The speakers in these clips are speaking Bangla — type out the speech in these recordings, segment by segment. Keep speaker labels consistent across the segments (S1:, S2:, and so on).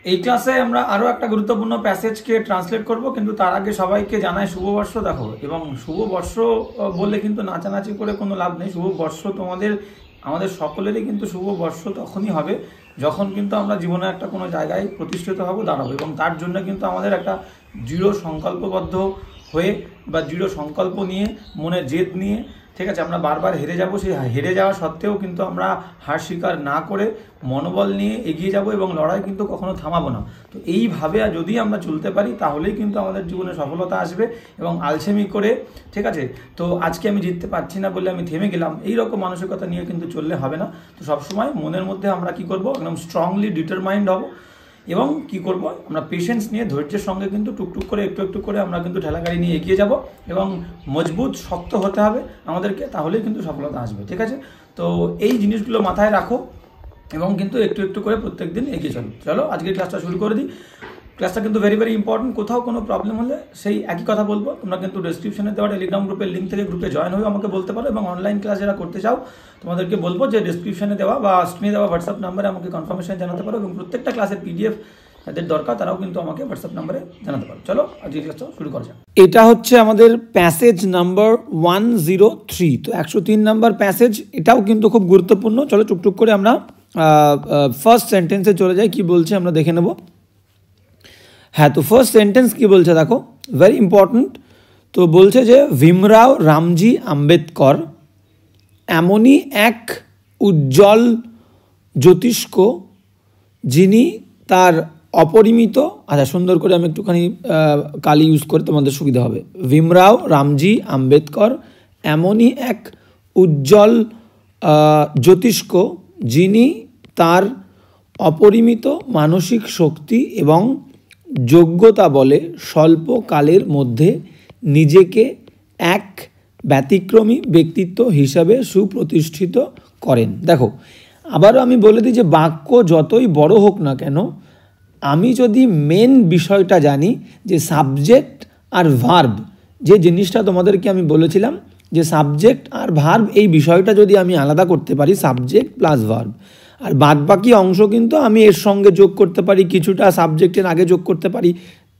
S1: এই ক্লাসে আমরা আরো একটা গুরুত্বপূর্ণ প্যাসেজকে ট্রান্সলেট করব, কিন্তু তার আগে সবাইকে জানাই শুভবর্ষ। দেখো, এবং শুভবর্ষ বললে কিন্তু নাচানাচি করে কোনো লাভ নেই। শুভবর্ষ আমাদের সকলেরই কিন্তু শুভবর্ষ তখনই হবে যখন কিন্তু আমরা জীবনে একটা কোনো জায়গায় প্রতিষ্ঠিত হব, দাঁড়াবো, এবং তার জন্য কিন্তু আমাদের একটা দৃঢ় সংকল্পবদ্ধ হয়ে বা দৃঢ় সংকল্প নিয়ে, মনের জেদ নিয়ে, ঠিক আছে, আমরা বারবার হেরে যাব। সেই হেরে যাওয়া সত্ত্বেও কিন্তু আমরা হার স্বীকার না করে মনোবল নিয়ে এগিয়ে যাব এবং লড়াই কিন্তু কখনো থামাবো না। তো এইভাবে যদি আমরা চলতে পারি তাহলেই কিন্তু আমাদের জীবনে সফলতা আসবে। এবং আলসেমি করে, ঠিক আছে, তো আজকে আমি জিততে পারছি না বলে আমি থেমে গেলাম, এইরকম মানসিকতা নিয়ে কিন্তু চললে হবে না। তো সবসময় মনের মধ্যে আমরা কি করব, একদম স্ট্রংলি ডিটারমাইন্ড হব এবং কি করব, আমরা পেশেন্স নিয়ে ধৈর্যের সঙ্গে কিন্তু টুকটুক করে একটু একটু করে আমরা কিন্তু ঠেলাগাড়ি নিয়ে এগিয়ে যাব এবং মজবুত শক্ত হতে হবে আমাদেরকে, তাহলেই কিন্তু সফলতা আসবে। ঠিক আছে, তো এই জিনিসগুলো মাথায় রাখো এবং কিন্তু একটু একটু করে প্রত্যেক দিন এগিয়ে চলো। চলো আজকের ক্লাসটা শুরু করে দিই। ক্লাসটা কিন্তু ভেরি ভেরি ইম্পর্টেন্ট। কোথাও কোনো প্রবলেম হলে সেই একই কথা বলবো, তোমরা কিন্তু ডেসক্রিপশনে দেওয়া টেলিগ্রাম গ্রুপের লিঙ্ক থেকে গ্রুপে জয়েন হয়ে আমাকে বলতে পারো, এবং অনলাইন ক্লাস যারা করতে চাও তোমাদেরকে বলবো যে ডেসক্রিপশনে দেওয়া বা স্ক্রিনে দেওয়া হোয়াটসঅ্যাপ নাম্বারে আমাকে কনফার্মেশন জানাতে পারো, এবং প্রত্যেকটা ক্লাসের পিডিএফ যাদের দরকার তারাও কিন্তু আমাকে হোয়াটসঅ্যাপ নাম্বারে জানাতে পারো। চলো আজকের ক্লাসটা শুরু করা যাক। এটা হচ্ছে আমাদের প্যাসেজ নাম্বার 103। তো 103 নাম্বার প্যাসেজ, এটাও কিন্তু খুব গুরুত্বপূর্ণ। চলো টুকটুক করে আমরা ফার্স্ট সেন্টেন্সে চলে যাই, কি বলছে আমরা দেখে নেব। হ্যাঁ, তো ফার্স্ট সেন্টেন্স কি বলছে দেখো, ভেরি ইম্পর্ট্যান্ট। তো বলছে যে ভীমরাও রামজি আম্বেদকর এমনই এক উজ্জ্বল জ্যোতিষ্ক যিনি তার অপরিমিত, আচ্ছা সুন্দর করে আমি একটুখানি কালি ইউজ করে তোমাদের সুবিধা হবে। ভীমরাও রামজি আম্বেদকর এমনই এক উজ্জ্বল জ্যোতিষ্ক যিনি তার অপরিমিত মানসিক শক্তি এবং যোগ্যতা বলে স্বল্প কালের মধ্যে নিজেকে এক ব্যতিক্রমী ব্যক্তিত্ব হিসাবে সুপ্রতিষ্ঠিত করেন। দেখো, আবারও আমি বলে দিই যে বাক্য যতই বড় হোক না কেন, আমি যদি মেন বিষয়টা জানি যে সাবজেক্ট আর ভার্ব, যে জিনিসটা তোমাদেরকে আমি বলেছিলাম যে সাবজেক্ট আর ভার্ব, এই বিষয়টা যদি আমি আলাদা করতে পারি, সাবজেক্ট প্লাস ভার্ব, আর বাদবাকি অংশ কিন্তু আমি এর সঙ্গে যোগ করতে পারি, কিছুটা সাবজেক্টের আগে যোগ করতে পারি,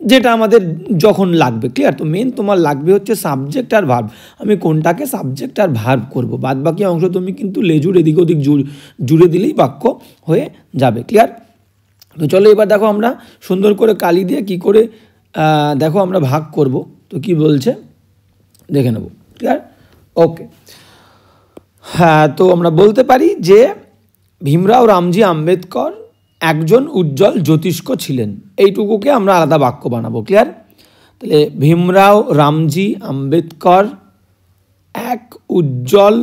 S1: যেটা আমাদের যখন লাগবে। ক্লিয়ার? তো মেন তোমার লাগবে হচ্ছে সাবজেক্ট আর ভার্ব। আমি কোনটাকে সাবজেক্ট আর ভার্ব করব, বাদবাকি অংশ তুমি কিন্তু লেজুর এদিক ওদিক জুড়ে দিলেই বাক্য হয়ে যাবে। ক্লিয়ার? তো চলো এবার দেখো আমরা সুন্দর করে কালি দিয়ে কি করে দেখো আমরা ভাগ করব। তো কি বলছে দেখে নেব। ক্লিয়ার? ওকে, হ্যাঁ, তো আমরা বলতে পারি যে ভীমরাও রামজি আম্বেদকর একজন উজ্জ্বল জ্যোতিষ্ক ছিলেন, এইটুকুকে আমরা আলাদা বাক্য বানাবো। ক্লিয়ার? তাহলে ভীমরাও রামজি আম্বেদকর এক উজ্জ্বল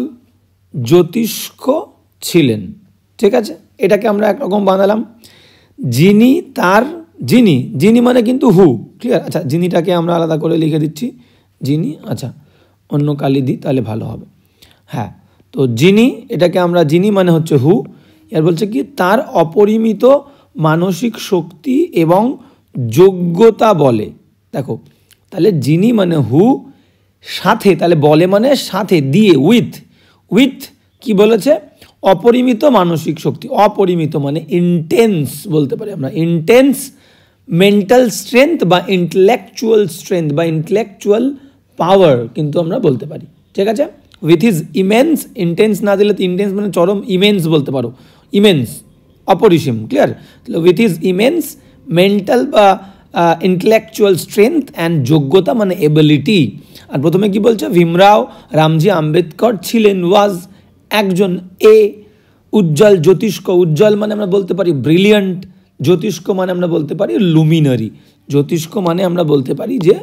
S1: জ্যোতিষ্ক ছিলেন। ঠিক আছে, এটাকে আমরা একরকম বানালাম। যিনি যিনি মানে কিন্তু হু। ক্লিয়ার? আচ্ছা, যিনিটাকে আমরা আলাদা করে লিখে দিচ্ছি, যিনি। আচ্ছা, অন্য কালি দিই তাহলে ভালো হবে। হ্যাঁ, তো যিনি, এটাকে আমরা যিনি মানে হচ্ছে হু। এর বলছে কি তার অপরিমিত মানসিক শক্তি এবং যোগ্যতা বলে। দেখো, তাহলে যিনি মানে হু, সাথে, তাহলে বলে মানে সাথে, দিয়ে, উইথ কি বলেছে, অপরিমিত মানসিক শক্তি। অপরিমিত মানে ইন্টেন্স বলতে পারি আমরা, ইন্টেন্স মেন্টাল স্ট্রেংথ বা ইন্টেলেকচুয়াল স্ট্রেংথ বা ইন্টেলেকচুয়াল পাওয়ার কিন্তু আমরা বলতে পারি। ঠিক আছে, উইথ হিজ ইমেন্স, ইন্টেন্স না দিলে তো ইন্টেন্স মানে চরম, ইমেন্স বলতে পারো, ইমেন্স অপরিসীম। ক্লিয়ার? তাহলে উইথ হিজ ইমেন্স মেন্টাল বা ইন্টেলেকচুয়াল স্ট্রেংথ অ্যান্ড যোগ্যতা মানে এবিলিটি। আর প্রথমে কি বলছে, ভীমরাও রামজি আম্বেদকর ছিলেন, ওয়াজ একজন, উজ্জ্বল জ্যোতিষ্ক। উজ্জ্বল মানে আমরা বলতে পারি ব্রিলিয়ান্ট, জ্যোতিষ্ক মানে আমরা বলতে পারি লুমিনারি। জ্যোতিষ্ক মানে আমরা বলতে পারি যে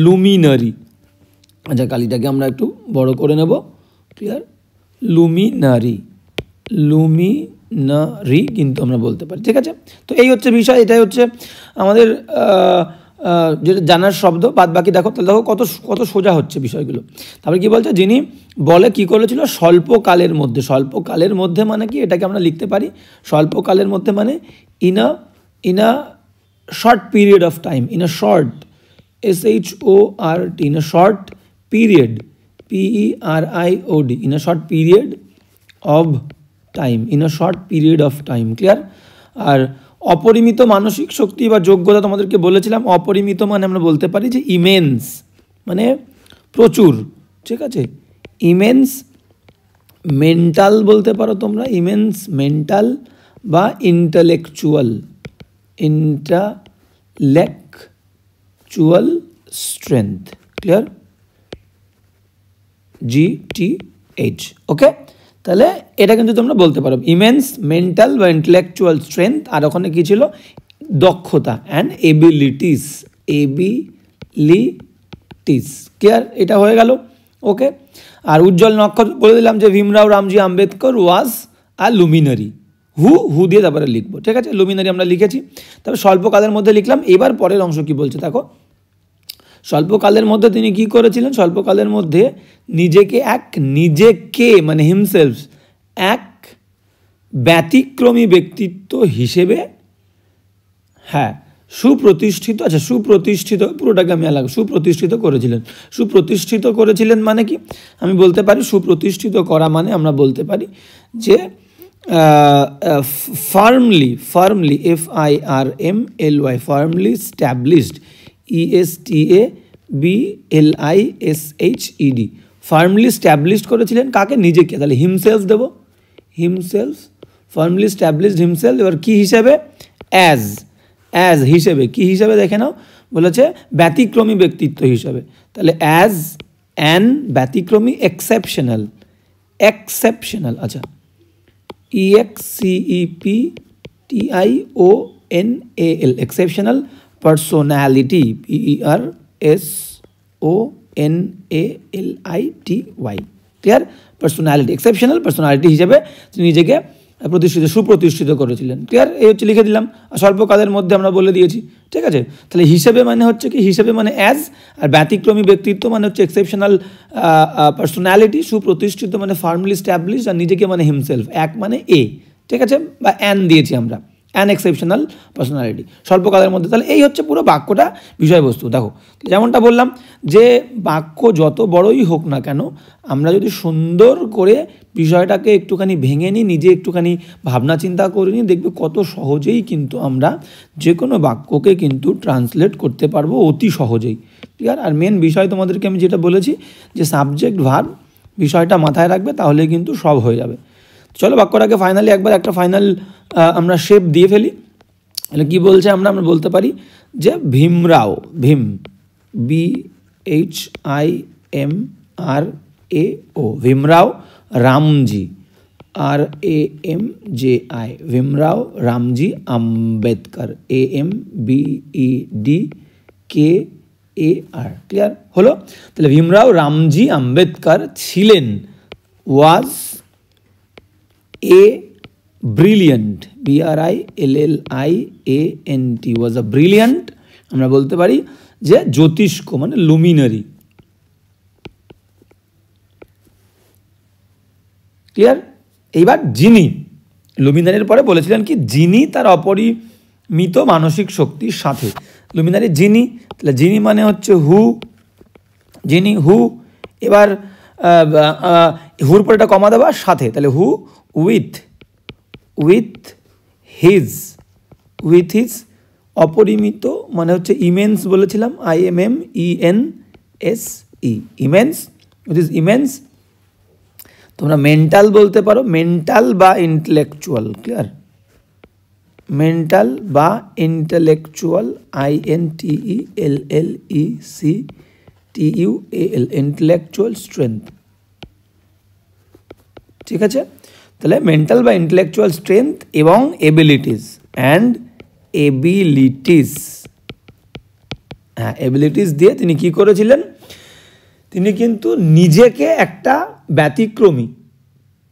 S1: লুমিনারি। আচ্ছা, কালিটাকে আমরা একটু বড় করে নেব। ক্লিয়ার? লুমিনারি কিন্তু আমরা বলতে পারি। ঠিক আছে, তো এই হচ্ছে বিষয়, এটাই হচ্ছে আমাদের যেটা জানার শব্দ। বাদ বাকি দেখো, তাহলে দেখো কত সোজা হচ্ছে বিষয়গুলো। তারপরে কি বলছে, যিনি বলে কি করেছিল, স্বল্পকালের মধ্যে। স্বল্পকালের মধ্যে মানে কি, এটাকে আমরা লিখতে পারি স্বল্পকালের মধ্যে মানে in a short period of time, in a short, SHORT, in a short period, PERIOD, in a short period of time, in a short period of time. Clear? আর অপরিমিত মানসিক শক্তি বা যোগ্যতা তোমাদেরকে বলেছিলাম, অপরিমিত মানে আমরা বলতে পারি যে ইমেন্স, মানে প্রচুর, ঠিক আছে। ইমেন্স মেন্টাল বলতে পারো তোমরা, ইমেন্স মেন্টাল বা ইন্টালেকচুয়াল স্ট্রেংথ, ক্লিয়ার, GTH, ওকে। তাহলে এটা কিন্তু তোমরা বলতে পারো ইমেন্স মেন্টাল বা ইন্টেলেকচুয়াল স্ট্রেংথ, আর ওখানে কি ছিল, দক্ষতা অ্যান্ড এবিলিটিস, ক্লিয়ার, এটা হয়ে গেল, ওকে। আর উজ্জ্বল নক্ষত্র বলে দিলাম যে Bhimrao Ramji Ambedkar was a luminary, হু দিয়ে তারপরে লিখবো, ঠিক আছে। লুমিনারি আমরা লিখেছি, তবে স্বল্পকালের মধ্যে লিখলাম। এবার পরের অংশ কি বলছে দেখো, স্বল্পকালের মধ্যে তিনি কি করেছিলেন, স্বল্পকালের মধ্যে নিজেকে মানে হিমসেলফ এক ব্যতিক্রমী ব্যক্তিত্ব হিসেবে, হ্যাঁ, সুপ্রতিষ্ঠিত, পুরোটাকে আমি আলাদা, সুপ্রতিষ্ঠিত করেছিলেন মানে কি, আমি বলতে পারি সুপ্রতিষ্ঠিত করা মানে আমরা বলতে পারি যে firmly, FIRMLY, firmly established, ESTABLISHED, firmly established করেছিলেন কাকে, নিজেকে, তাহলে হিমসেলফ দেব, হিমসেলফ, ফার্মলি স্ট্যাবলিশড হিমসেলফ। এবার কি হিসেবে, অ্যাজ হিসেবে, কি হিসেবে দেখে নাও, বলেছে ব্যতিক্রমী ব্যক্তিত্ব হিসেবে, তাহলে অ্যাজ অ্যান ব্যতিক্রমী, এক্সেপশনাল, আচ্ছা, EXCEPTIONAL, exceptional personality, PERSONALITY, clear, personality, exceptional personality হিসেবে নিজেকে সুপ্রতিষ্ঠিত করেছিলেন, ক্লিয়ার, এই হচ্ছে লিখে দিলাম। আর স্বল্পকালের মধ্যে আমরা বলে দিয়েছি, ঠিক আছে। তাহলে হিসেবে মানে হচ্ছে কি, হিসেবে মানে অ্যাজ, আর ব্যতিক্রমী ব্যক্তিত্ব মানে হচ্ছে এক্সেপশনাল পার্সোনালিটি, সুপ্রতিষ্ঠিত মানে ফার্মলি স্ট্যাবলিশ, আর নিজেকে মানে হিমসেলফ, এক মানে এ, ঠিক আছে, বা অ্যান দিয়েছি আমরা, অ্যান এক্সেপশনাল পার্সোনালিটি, স্বল্পকালের মধ্যে। তাহলে এই হচ্ছে পুরো বাক্যটা বিষয়বস্তু। দেখো যেমনটা বললাম যে বাক্য যত বড়ই হোক না কেন, আমরা যদি সুন্দর করে বিষয়টাকে একটুখানি ভেঙে নিই, নিজে একটুখানি ভাবনা চিন্তা করে নিই, দেখবে কত সহজেই কিন্তু আমরা যে কোনো বাক্যকে কিন্তু ট্রান্সলেট করতে পারবো অতি সহজেই, ঠিক আছে। আর মেন বিষয় তোমাদেরকে আমি যেটা বলেছি যে সাবজেক্ট ভার্ব বিষয়টা মাথায় রাখবে, তাহলে কিন্তু সব হয়ে যাবে। চলো বাক্যটাকে ফাইনালি একবার একটা ফাইনাল আমরা শেপ দিয়ে ফেলি। তাহলে কী বলছে, আমরা বলতে পারি যে Bhimrao, BHIMRAO, Bhimrao Ramji, RAMJI, Bhimrao Ramji Ambedkar, AMBEDKAR, ক্লিয়ার হলো। তাহলে ভীমরাও রামজি আম্বেদকর ছিলেন, was a brilliant, BRILLIANT, was a brilliant, আমরা বলতে পারি যে জ্যোতিষ্ক মানে লুমিনারি, ক্লিয়ার। এইবার যিনি, লুমিনারির পরে বলেছিলেন কি, যিনি তার অপরিমিত মানসিক শক্তির সাথে, লুমিনারি যিনি, তাহলে যিনি মানে হচ্ছে যিনি, এবার হুর পরে এটা কমা দেওয়া, সাথে, তাহলে হু উইথ হিজ, অপরিমিত মানে হচ্ছে ইমেন্স বলেছিলাম, IMENSE, immense, with is immense. তোমরা মেন্টাল বলতে পারো, মেন্টাল বা ইন্টেলেকচুয়াল, ক্লিয়ার, মেন্টাল বা ইন্টেলেকচুয়াল, INTELLECTUAL, ইন্টেলেকচুয়াল স্ট্রেংথ, ঠিক আছে। তাহলে মেন্টাল বা ইন্টেলেকচুয়াল স্ট্রেংথ এবং এবিলিটিস, হ্যাঁ, এবিলিটিস দিয়ে তিনি কি করেছিলেন, তিনি কিন্তু নিজেকে একটা ব্যতিক্রমী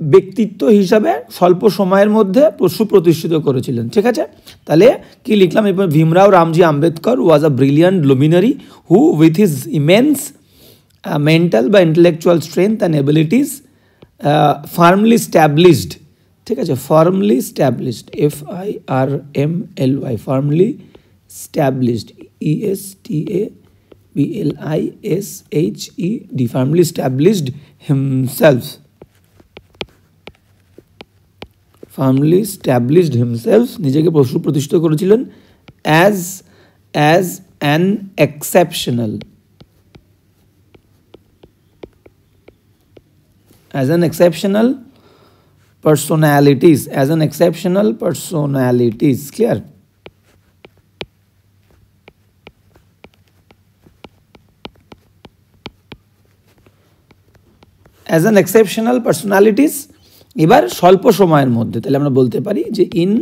S1: ব্যক্তিত্ব হিসাবে স্বল্প সময়ের মধ্যে সুপ্রতিষ্ঠিত করেছিলেন, ঠিক আছে। তাহলে কি লিখলাম এবার, Bhimrao Ramji Ambedkar was a brilliant luminary who with his immense mental বা intellectual strength and abilities firmly established, ঠিক আছে, firmly established, FIRMLY, firmly established, ESTABLISHED, firmly established himself, firmly established himself, নিজেকে প্রতিষ্ঠিত করেছিলেন as an exceptional, as an exceptional personalities, as an exceptional personalities, clear? as an exceptional personalities, এবার স্বল্প সময়ের মধ্যে, তাহলে আমরা বলতে পারি যে in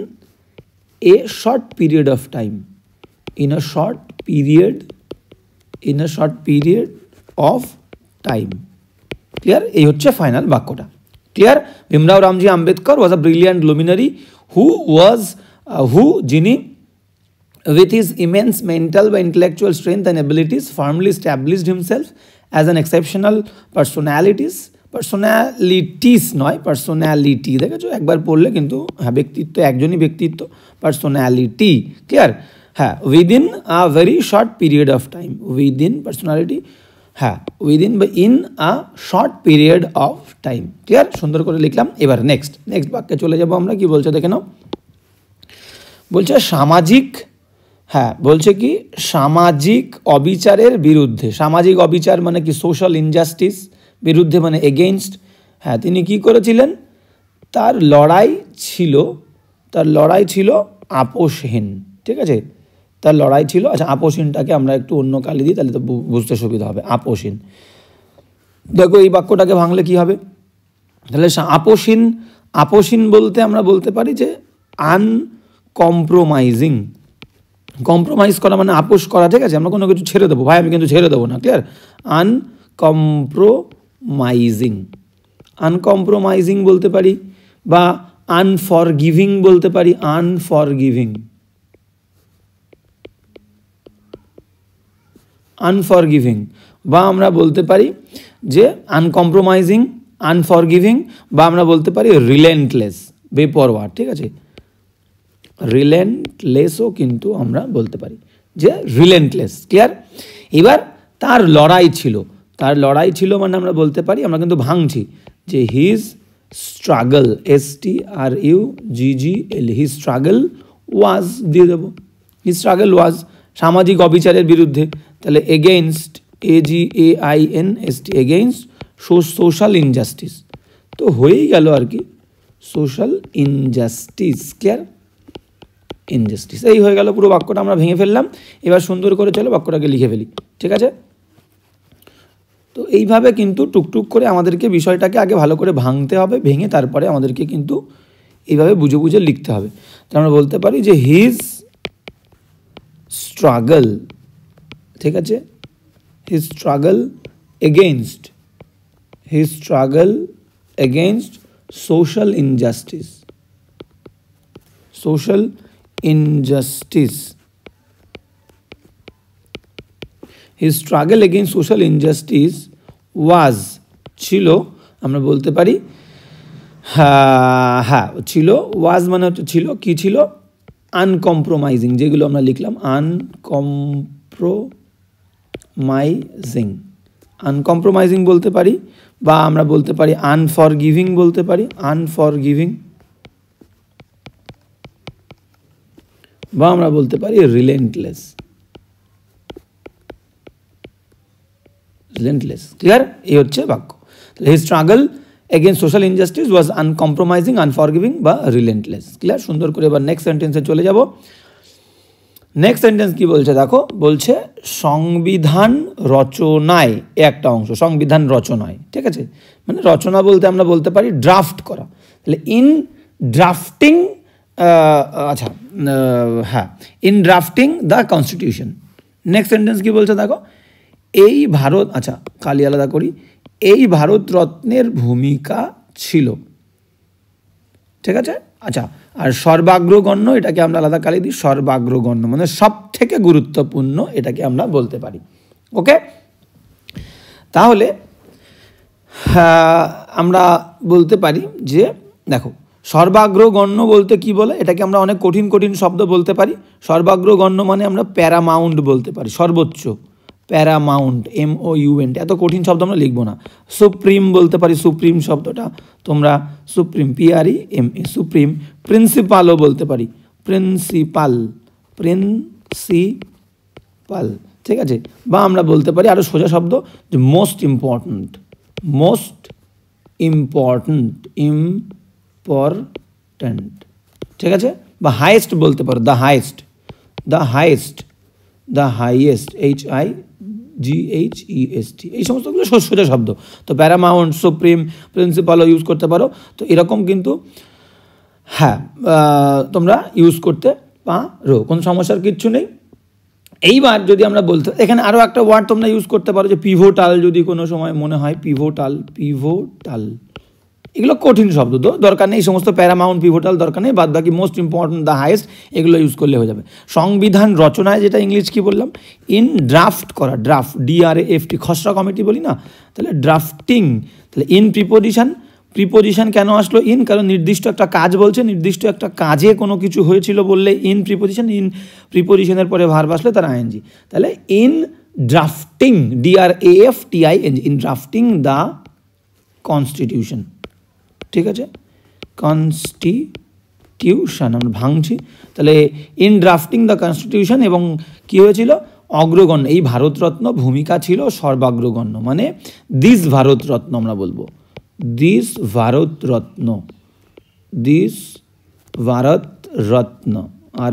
S1: a short period of time, in a short period of time, clear? এই হচ্ছে ফাইনাল বাক্যটা, clear? Bhimrao Ramji Ambedkar was a brilliant luminary যিনি with his immense mental বা intellectual strength and abilities firmly established himself as an exceptional personalities নয়, পার্সোনালিটি, দেখেছো একবার পড়লে কিন্তু, হ্যাঁ ব্যক্তিত্ব, একজনই ব্যক্তিত্ব, পার্সোনালিটি, ক্লিয়ার? হ্যাঁ, within a very short period of time, within personality, হ্যাঁ উইদিন বা in a short period of time, clear? সুন্দর করে লিখলাম। এবার নেক্সট বাক্যে চলে যাব আমরা। কি বলছে দেখে নাও, বলছে সামাজিক, হ্যাঁ বলছে কি সামাজিক অবিচারের বিরুদ্ধে, সামাজিক অবিচার মানে কি সোশ্যাল ইনজাস্টিস, বিরুদ্ধে মানে এগেইনস্ট, হ্যাঁ তিনি কি করেছিলেন, তার লড়াই ছিল আপোষহীন, ঠিক আছে? তার লড়াই ছিল, আচ্ছা আপোষহীনটাকে আমরা একটু অন্য কালি দিই, তাহলে তো বুঝতে সুবিধা হবে। আপোষহীন, দেখো এই বাক্যটাকে ভাঙলে কি হবে, তাহলে আপোষহীন বলতে আমরা বলতে পারি যে আনকম্প্রোমাইজিং, কম্প্রোমাইজ করা মানে আপোষ করা, ঠিক আছে? আমরা কোনো কিছু ছেড়ে দেবো, ভাই আমি কিন্তু ছেড়ে দেবো না, ক্লিয়ার? আনকম্প্রোমাইজিং বলতে পারি, বা আনফরগিভিং বলতে পারি, আনফরগিভিং, বা আমরা বলতে পারি যে আনকম্প্রোমাইজিং, আনফরগিভিং, বা আমরা বলতে পারি রিলেন্টলেস, বেপরোয়া, ঠিক আছে? রিলেন্টলেসও কিন্তু আমরা বলতে পারি যে রিলেন্টলেস, ক্লিয়ার? এবার তার লড়াই ছিল মানে আমরা বলতে পারি, আমরা কিন্তু ভাঙছি যে his struggle, STRUGGL, his struggle was দিয়ে দেবো, হিজ স্ট্রাগল ওয়াজ সামাজিক অবিচারের বিরুদ্ধে, তাহলে against, AGAINST, against social injustice, তো হয়েই গেল আর কি সোশ্যাল ইনজাস্টিস, ক্লিয়ার? ইনজাস্টিস, এই হয়ে গেল পুরো বাক্যটা, আমরা ভেঙে ফেললাম। এবার সুন্দর করে চলো বাক্যটাকে লিখে ফেলি, ঠিক আছে? তো এইভাবে কিন্তু টুকটুক করে আমাদেরকে বিষয়টাকে আগে ভালো করে ভাঙতে হবে, ভেঙে তারপরে আমাদেরকে কিন্তু এইভাবে বুঝে বুঝে লিখতে হবে। তাহলে আমরা বলতে পারি যে হিজ স্ট্রাগল, ঠিক আছে? His struggle against social injustice, his struggle against social injustice was, ছিল, আমরা বলতে পারি হ্যাঁ ছিল, was মানে হচ্ছে ছিল, কি ছিল, আনকম্প্রোমাইজিং, যেগুলো আমরা লিখলাম আনকম্প্রোমাইজিং বলতে পারি, বা আমরা বলতে পারি আনফরগিভিং বলতে পারি, বা আমরা বলতে পারি রিলেন্টলেস, ক্লিয়ার? এই হচ্ছে বাক্য। His struggle against social injustice was uncompromising, unforgiving বা রিলেন্টলেস, ক্লিয়ার? সুন্দর করে এবার নেক্সট সেন্টেন্সে চলে যাব। নেক্সট সেন্টেন্স কি বলছে দেখো, বলছে সংবিধান রচনায়, একটা অংশ সংবিধান রচনায়, ঠিক আছে? মানে রচনা বলতে আমরা বলতে পারি ড্রাফট করা, তাহলে ইন ড্রাফটিং, আচ্ছা হ্যাঁ in drafting the constitution. Next sentence কি বলছে দেখো, এই ভারত, আচ্ছা খালি আলাদা করি, এই ভারত রত্নের ভূমিকা ছিল, ঠিক আছে? আচ্ছা, আর সর্বাগ্রগণ্য, এটাকে আমরা আলাদা কালি দিই, সর্বাগ্রগণ্য মানে সব থেকে গুরুত্বপূর্ণ, এটাকে আমরা বলতে পারি, ওকে? তাহলে আমরা বলতে পারি যে দেখো সর্বাগ্রগণ্য বলতে কি বলে, এটাকে আমরা অনেক কঠিন শব্দ বলতে পারি। সর্বাগ্রগণ্য মানে আমরা প্যারামাউন্ট বলতে পারি, সর্বোচ্চ, প্যারামাউন্ট, MOUNT, এত কঠিন শব্দ আমরা লিখবো না। সুপ্রিম বলতে পারি, সুপ্রিম শব্দটা তোমরা সুপ্রিম, PREMA, সুপ্রিম। প্রিন্সিপালও বলতে পারি, প্রিন্সিপাল, প্রিন্সিপাল, ঠিক আছে। বা আমরা বলতে পারি আরও সোজা শব্দ যে most important, most important, important, ঠিক আছে। বা হাইয়েস্ট বলতে পারো, the highest, the highest, the highest, HIGHEST, এই সমস্তগুলো সোজা শব্দ। তো প্যারামাউন্ট, সুপ্রিম, প্রিন্সিপালও ইউজ করতে পারো। তো এরকম কিন্তু হ্যাঁ তোমরা ইউজ করতে পারো, কোনো সমস্যার কিচ্ছু নেই। এইবার যদি আমরা বলতে, এখানে আরও একটা ওয়ার্ড তোমরা ইউজ করতে পারো যে পিভোটাল, যদি কোনো সময় মনে হয় পিভোটাল, পিভোটাল, এগুলো কঠিন শব্দ, তো দরকার নেই। এই সমস্ত প্যারামাউন্ট, পিভোটাল দরকার নেই, বাদ বাকি মোস্ট ইম্পর্ট্যান্ট, দ্য হাইয়েস্ট, এগুলো ইউজ করলে হয়ে যাবে। সংবিধান রচনায়, যেটা ইংলিশ কি বললাম, ইন ড্রাফট করা, ড্রাফট, DRAFT, খসড়া কমিটি বলি না, তাহলে ড্রাফটিং। তাহলে ইন প্রিপোজিশন, প্রিপোজিশন কেন আসলো ইন? কারণ নির্দিষ্ট একটা কাজ বলছে, নির্দিষ্ট একটা কাজে কোনো কিছু হয়েছিল বললে ইন প্রিপোজিশন, ইন প্রিপোজিশনের পরে ভার্ব আসলে তার ING। তাহলে in drafting, DRAFTING, in drafting the constitution, ঠিক আছে, কনস্টিটিউশন আমরা ভাঙছি। তাহলে ইন ড্রাফটিং দ্য কনস্টিটিউশন, এবং কী হয়েছিল, অগ্রগণ্য, এই ভারতরত্ন ভূমিকা ছিল সর্বাগ্রগণ্য, মানে দিস ভারতরত্ন আমরা বলবো, this Bharat Ratna, this Bharat Ratna,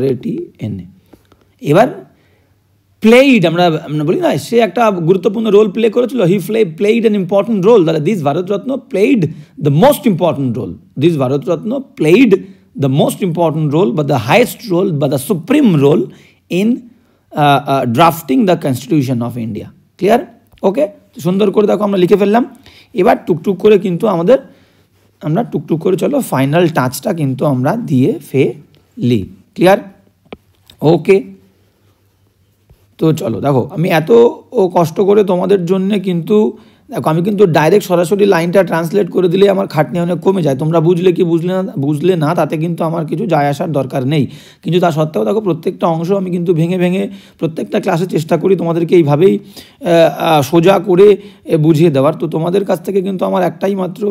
S1: RATN। এবার প্লেইড, আমরা বলি না, সে একটা গুরুত্বপূর্ণ রোল প্লে করেছিল, হি প্লেইড অ্যান ইম্পর্টেন্ট রোল। তাহলে this Bharat Ratna played the most important role, this Bharat Ratna played the most important role, বা দ্য হাইয়েস্ট রোল, বা the supreme role in drafting the constitution of India. Clear? ওকে, সুন্দর করে দেখো আমরা লিখে ফেললাম। এবার টুকটুক করে কিন্তু আমরা টুকটুক করে চলো ফাইনাল টাচটা কিন্তু আমরা দিয়ে ফেলি। ক্লিয়ার? ওকে, তো চলো দেখো, আমি এত কষ্ট করে তোমাদের জন্য কিন্তু দেখো, আমি কিন্তু ডাইরেক্ট সরাসরি লাইনটা ট্রান্সলেট করে দিলে আমার খাটনি অনেক কমে যায়। তোমরা বুঝলে কি বুঝলে না তাতে কিন্তু আমার কিছু যায় আসার দরকার নেই। কিন্তু তা সত্ত্বেও দেখো, প্রত্যেকটা অংশ আমি কিন্তু ভেঙে ভেঙে প্রত্যেকটা ক্লাসে চেষ্টা করি তোমাদেরকে এইভাবেই সোজা করে বুঝিয়ে দেওয়ার। তো তোমাদের কাছ থেকে কিন্তু আমার একটাই মাত্র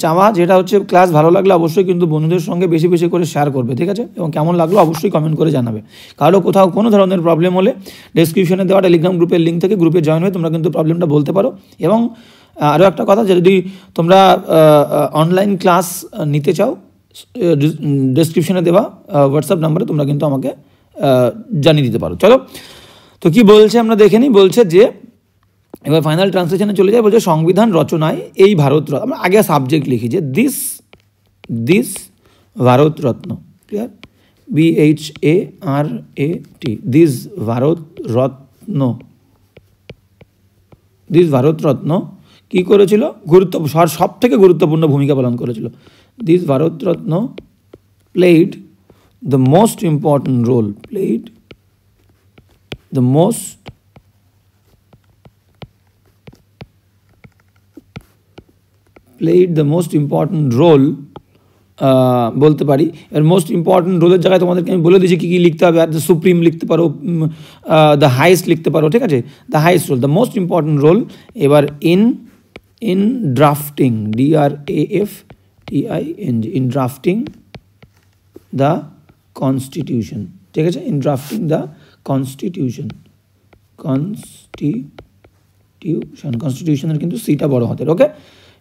S1: চাওয়া, যেটা হচ্ছে ক্লাস ভালো লাগলে অবশ্যই কিন্তু বন্ধুদের সঙ্গে বেশি বেশি করে শেয়ার করবে, ঠিক আছে? এবং কেমন লাগলো অবশ্যই কমেন্ট করে জানাবে। কারো কোথাও কোনো ধরনের প্রবলেম হলে ডেসক্রিপশনে দেওয়া টেলিগ্রাম গ্রুপের লিঙ্ক থেকে গ্রুপে জয়েন হয়ে তোমরা কিন্তু প্রবলেমটা বলতে পারো। এবং আরও একটা কথা, যে যদি তোমরা অনলাইন ক্লাস নিতে চাও, ডেসক্রিপশনে দেওয়া হোয়াটসঅ্যাপ নাম্বারে তোমরা কিন্তু আমাকে জানিয়ে দিতে পারো। চলো, তো কি বলছে আমরা দেখে নিই। বলছে যে এবার ফাইনাল ট্রান্সলেশনে চলে যায়। বলছে সংবিধান রচনায় এই ভারতরত্ন, আমরা আগে সাবজেক্ট লিখি যে this Bharat Ratna, clear, BHARAT, this Bharat Ratna কি করেছিল? সব থেকে গুরুত্বপূর্ণ ভূমিকা পালন করেছিল। This Bharat Ratna played the most important role, played the most important role বলতে পারি। এর মোস্ট ইম্পর্টেন্ট রোলের জায়গায় তোমাদেরকে আমি বলে দিয়েছি কী কী লিখতে হবে। আর দ্য সুপ্রিম লিখতে পারো, দ্য হাইয়েস্ট লিখতে পারো, ঠিক আছে? The highest role, the most important role. এবার in drafting, DRAFTING, in drafting the constitution, ঠিক আছে? ইন ড্রাফটিং দ্য কনস্টিটিউশনের কিন্তু সিটা বড় হাতের, ওকে?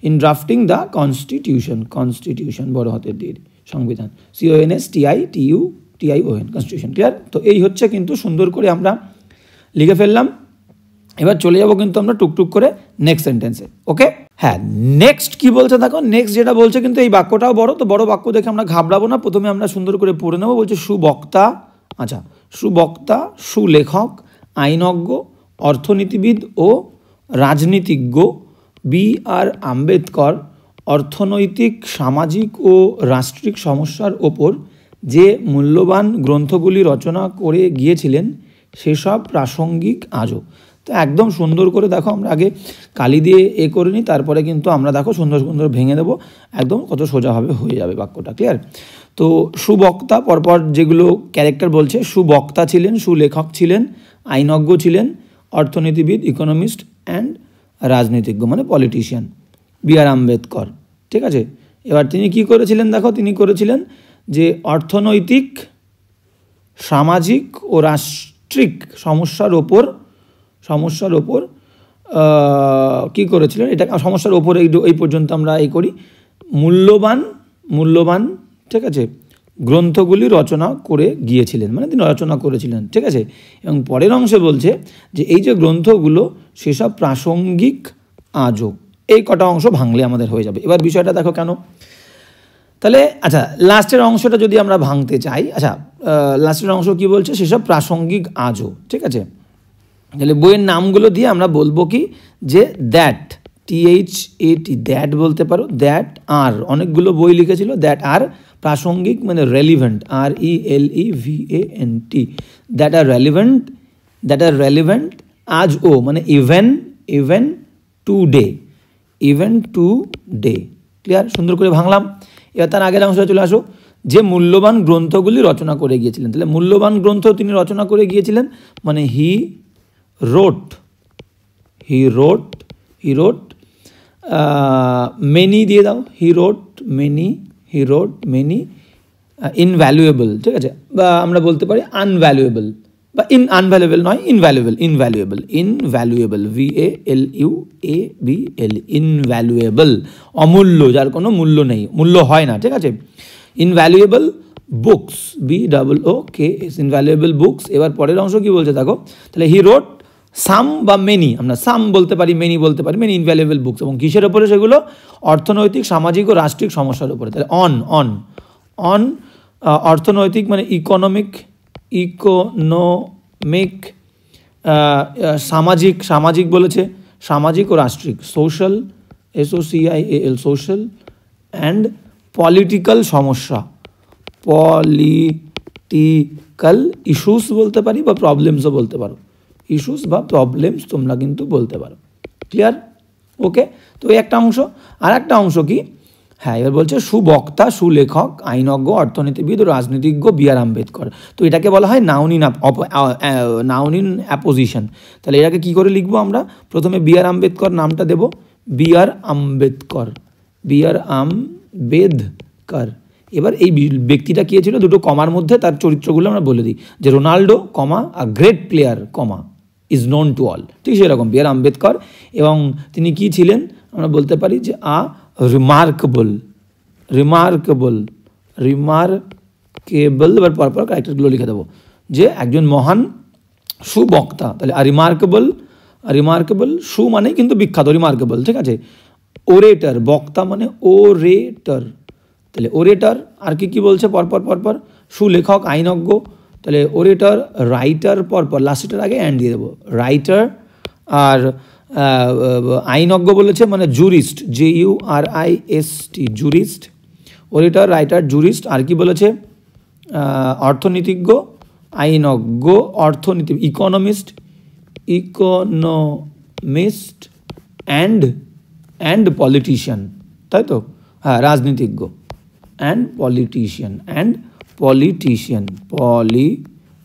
S1: ইন ড্রাফটিং দ্য কনস্টিটিউশন বড় হাতের দিয়ে, সংবিধান, CONSTITUTION, কনস্টিটিউশন। ক্লিয়ার? তো এই হচ্ছে কিন্তু সুন্দর করে আমরা লিখে ফেললাম। এবার চলে যাব কিন্তু আমরা টুকটুক করে নেক্সট সেন্টেন্সে, ওকে? হ্যাঁ, নেক্সট কি বলছে দেখো। নেক্সট যেটা বলছে কিন্তু এই বাক্যটাও বড়, তো বড় বাক্য দেখে আমরা ঘাবড়াবো না, প্রথমে আমরা সুন্দর করে পড়ে নেবো। বলছে সুবক্তা, আচ্ছা, সুবক্তা, সুলেখক, আইনজ্ঞ, অর্থনীতিবিদ ও রাজনীতিজ্ঞ BR আম্বেদকর অর্থনৈতিক, সামাজিক ও রাষ্ট্রিক সমস্যার ওপর যে মূল্যবান গ্রন্থগুলি রচনা করে গিয়েছিলেন সেসব প্রাসঙ্গিক আজও। তো একদম সুন্দর করে দেখো, আমরা আগে কালি দিয়ে করে নিই, তারপরে কিন্তু আমরা দেখো সুন্দর সুন্দর ভেঙে দেবো, একদম কত সোজাভাবে হয়ে যাবে বাক্যটা। ক্লিয়ার? তো সুবক্তা, পরপর যেগুলো ক্যারেক্টার বলছে, সুবক্তা ছিলেন, সুলেখক ছিলেন, আইনজ্ঞ ছিলেন, অর্থনীতিবিদ, ইকোনমিস্ট অ্যান্ড রাজনীতিজ্ঞ মানে পলিটিশিয়ান, বি.আর. আম্বেদকর। ঠিক আছে, এবার তিনি কি করেছিলেন দেখো, তিনি করেছিলেন যে অর্থনৈতিক, সামাজিক ও রাষ্ট্রিক সমস্যার ওপর কী করেছিলেন, এটা সমস্যার ওপর এই পর্যন্ত আমরা করি, মূল্যবান ঠিক আছে গ্রন্থগুলি রচনা করে গিয়েছিলেন, মানে তিনি রচনা করেছিলেন। ঠিক আছে, এবং পরের অংশে বলছে যে এই যে গ্রন্থগুলো সেসব প্রাসঙ্গিক আজও। এই কটা অংশ ভাঙলে আমাদের হয়ে যাবে। এবার বিষয়টা দেখো কেন, তাহলে আচ্ছা লাস্টের অংশটা যদি আমরা ভাঙতে চাই, আচ্ছা লাস্টের অংশ কি বলছে, সেসব প্রাসঙ্গিক আজও। ঠিক আছে, তাহলে বইয়ের নামগুলো দিয়ে আমরা বলবো কি যে দ্যাট, THAT, দ্যাট বলতে পারো, দ্যাট আর, অনেকগুলো বই লিখেছিল, দ্যাট আর প্রাসঙ্গিক মানে relevant, RELEVANT, that are relevant আজও মানে ইভেন টুডে। ক্লিয়ার? সুন্দর করে ভাঙলাম। এবার তার আগের অংশে চলে আসো, যে মূল্যবান গ্রন্থগুলি রচনা করে গিয়েছিলেন। তাহলে মূল্যবান গ্রন্থ তিনি রচনা করে গিয়েছিলেন মানে হি রোট মেনি দিয়ে দাও, হি রোট মেনি ইনভ্যালুয়েবল। ঠিক আছে, বা আমরা বলতে পারি আনভ্যালুয়েবল, বা আনভ্যালুয়েবল নয়, ইনভ্যালুয়েবল, VALUABL, ইনভ্যালুয়েবল, অমূল্য, যার কোনো মূল্য নেই, মূল্য হয় না। ঠিক আছে, invaluable books, BOOKS, invaluable books. এবার পরের অংশ কি বলছে দেখো, তাহলে হি রোট সাম বা মেনি, আমরা সাম বলতে পারি, মেনি বলতে পারি, মেনি ইনভ্যালুয়েবল বুকস, এবং কিসের ওপরে সেগুলো, অর্থনৈতিক, সামাজিক ও রাষ্ট্রিক সমস্যার উপরে। তাহলে অন অর্থনৈতিক মানে ইকোনমিক, সামাজিক বলেছে, সামাজিক ও রাষ্ট্রিক, social, SOCIAL, social, and political সমস্যা, পলিটিক্যাল ইস্যুস বলতে পারি, বা প্রবলেমসও বলতে পারো, ইস্যুস বা প্রবলেমস তোমরা কিন্তু বলতে পারো। ক্লিয়ার? ওকে, তো এই একটা অংশ। আর একটা অংশ কি, হ্যাঁ এবার বলছে সুবক্তা, সুলেখক, আইনজ্ঞ, অর্থনীতিবিদ ও রাজনীতিজ্ঞ বি.আর. আম্বেদকর। তো এটাকে বলা হয় নাউন ইন অ্যাপোজিশন। তাহলে এটাকে কী করে লিখবো আমরা, প্রথমে বি.আর. আম্বেদকর নামটা দেব, বি.আর. আম্বেদকর। এবার এই ব্যক্তিটা কে ছিল, দুটো কমার মধ্যে তার চরিত্রগুলো আমরা বলে দিই, যে Ronaldo, comma, a great player, comma, is known to all. ঠিক সেরকম বি.আর. আম্বেদকর, এবং তিনি কি ছিলেন আমরা বলতে পারি যে রিমার্কেবল, এবার পরপর ক্যারেক্টারগুলো লিখে দেবো, যে একজন মহান সুবক্তা। তাহলে রিমার্কেবল, সু মানে কিন্তু বিখ্যাত, রিমার্কেবল। ঠিক আছে, ওরেটর, বক্তা মানে ওরেটর, তাহলে ওরেটর। আর কি বলছে পরপর, সুলেখক, আইনজ্ঞ, তাহলে ওরেটর, রাইটার, পরপর লাস্টের আগে অ্যান্ড দিয়ে দেবো, রাইটার। আর আইনজ্ঞ বলেছে মানে jurist, JURIST, jurist, orator, writer, jurist. আর কি বলেছে, অর্থনীতিজ্ঞ, আইনজ্ঞ, অর্থনীতি, ইকোনমিস্ট অ্যান্ড পলিটিশিয়ান, তাই তো, হ্যাঁ রাজনীতিজ্ঞ, অ্যান্ড পলিটিশিয়ান,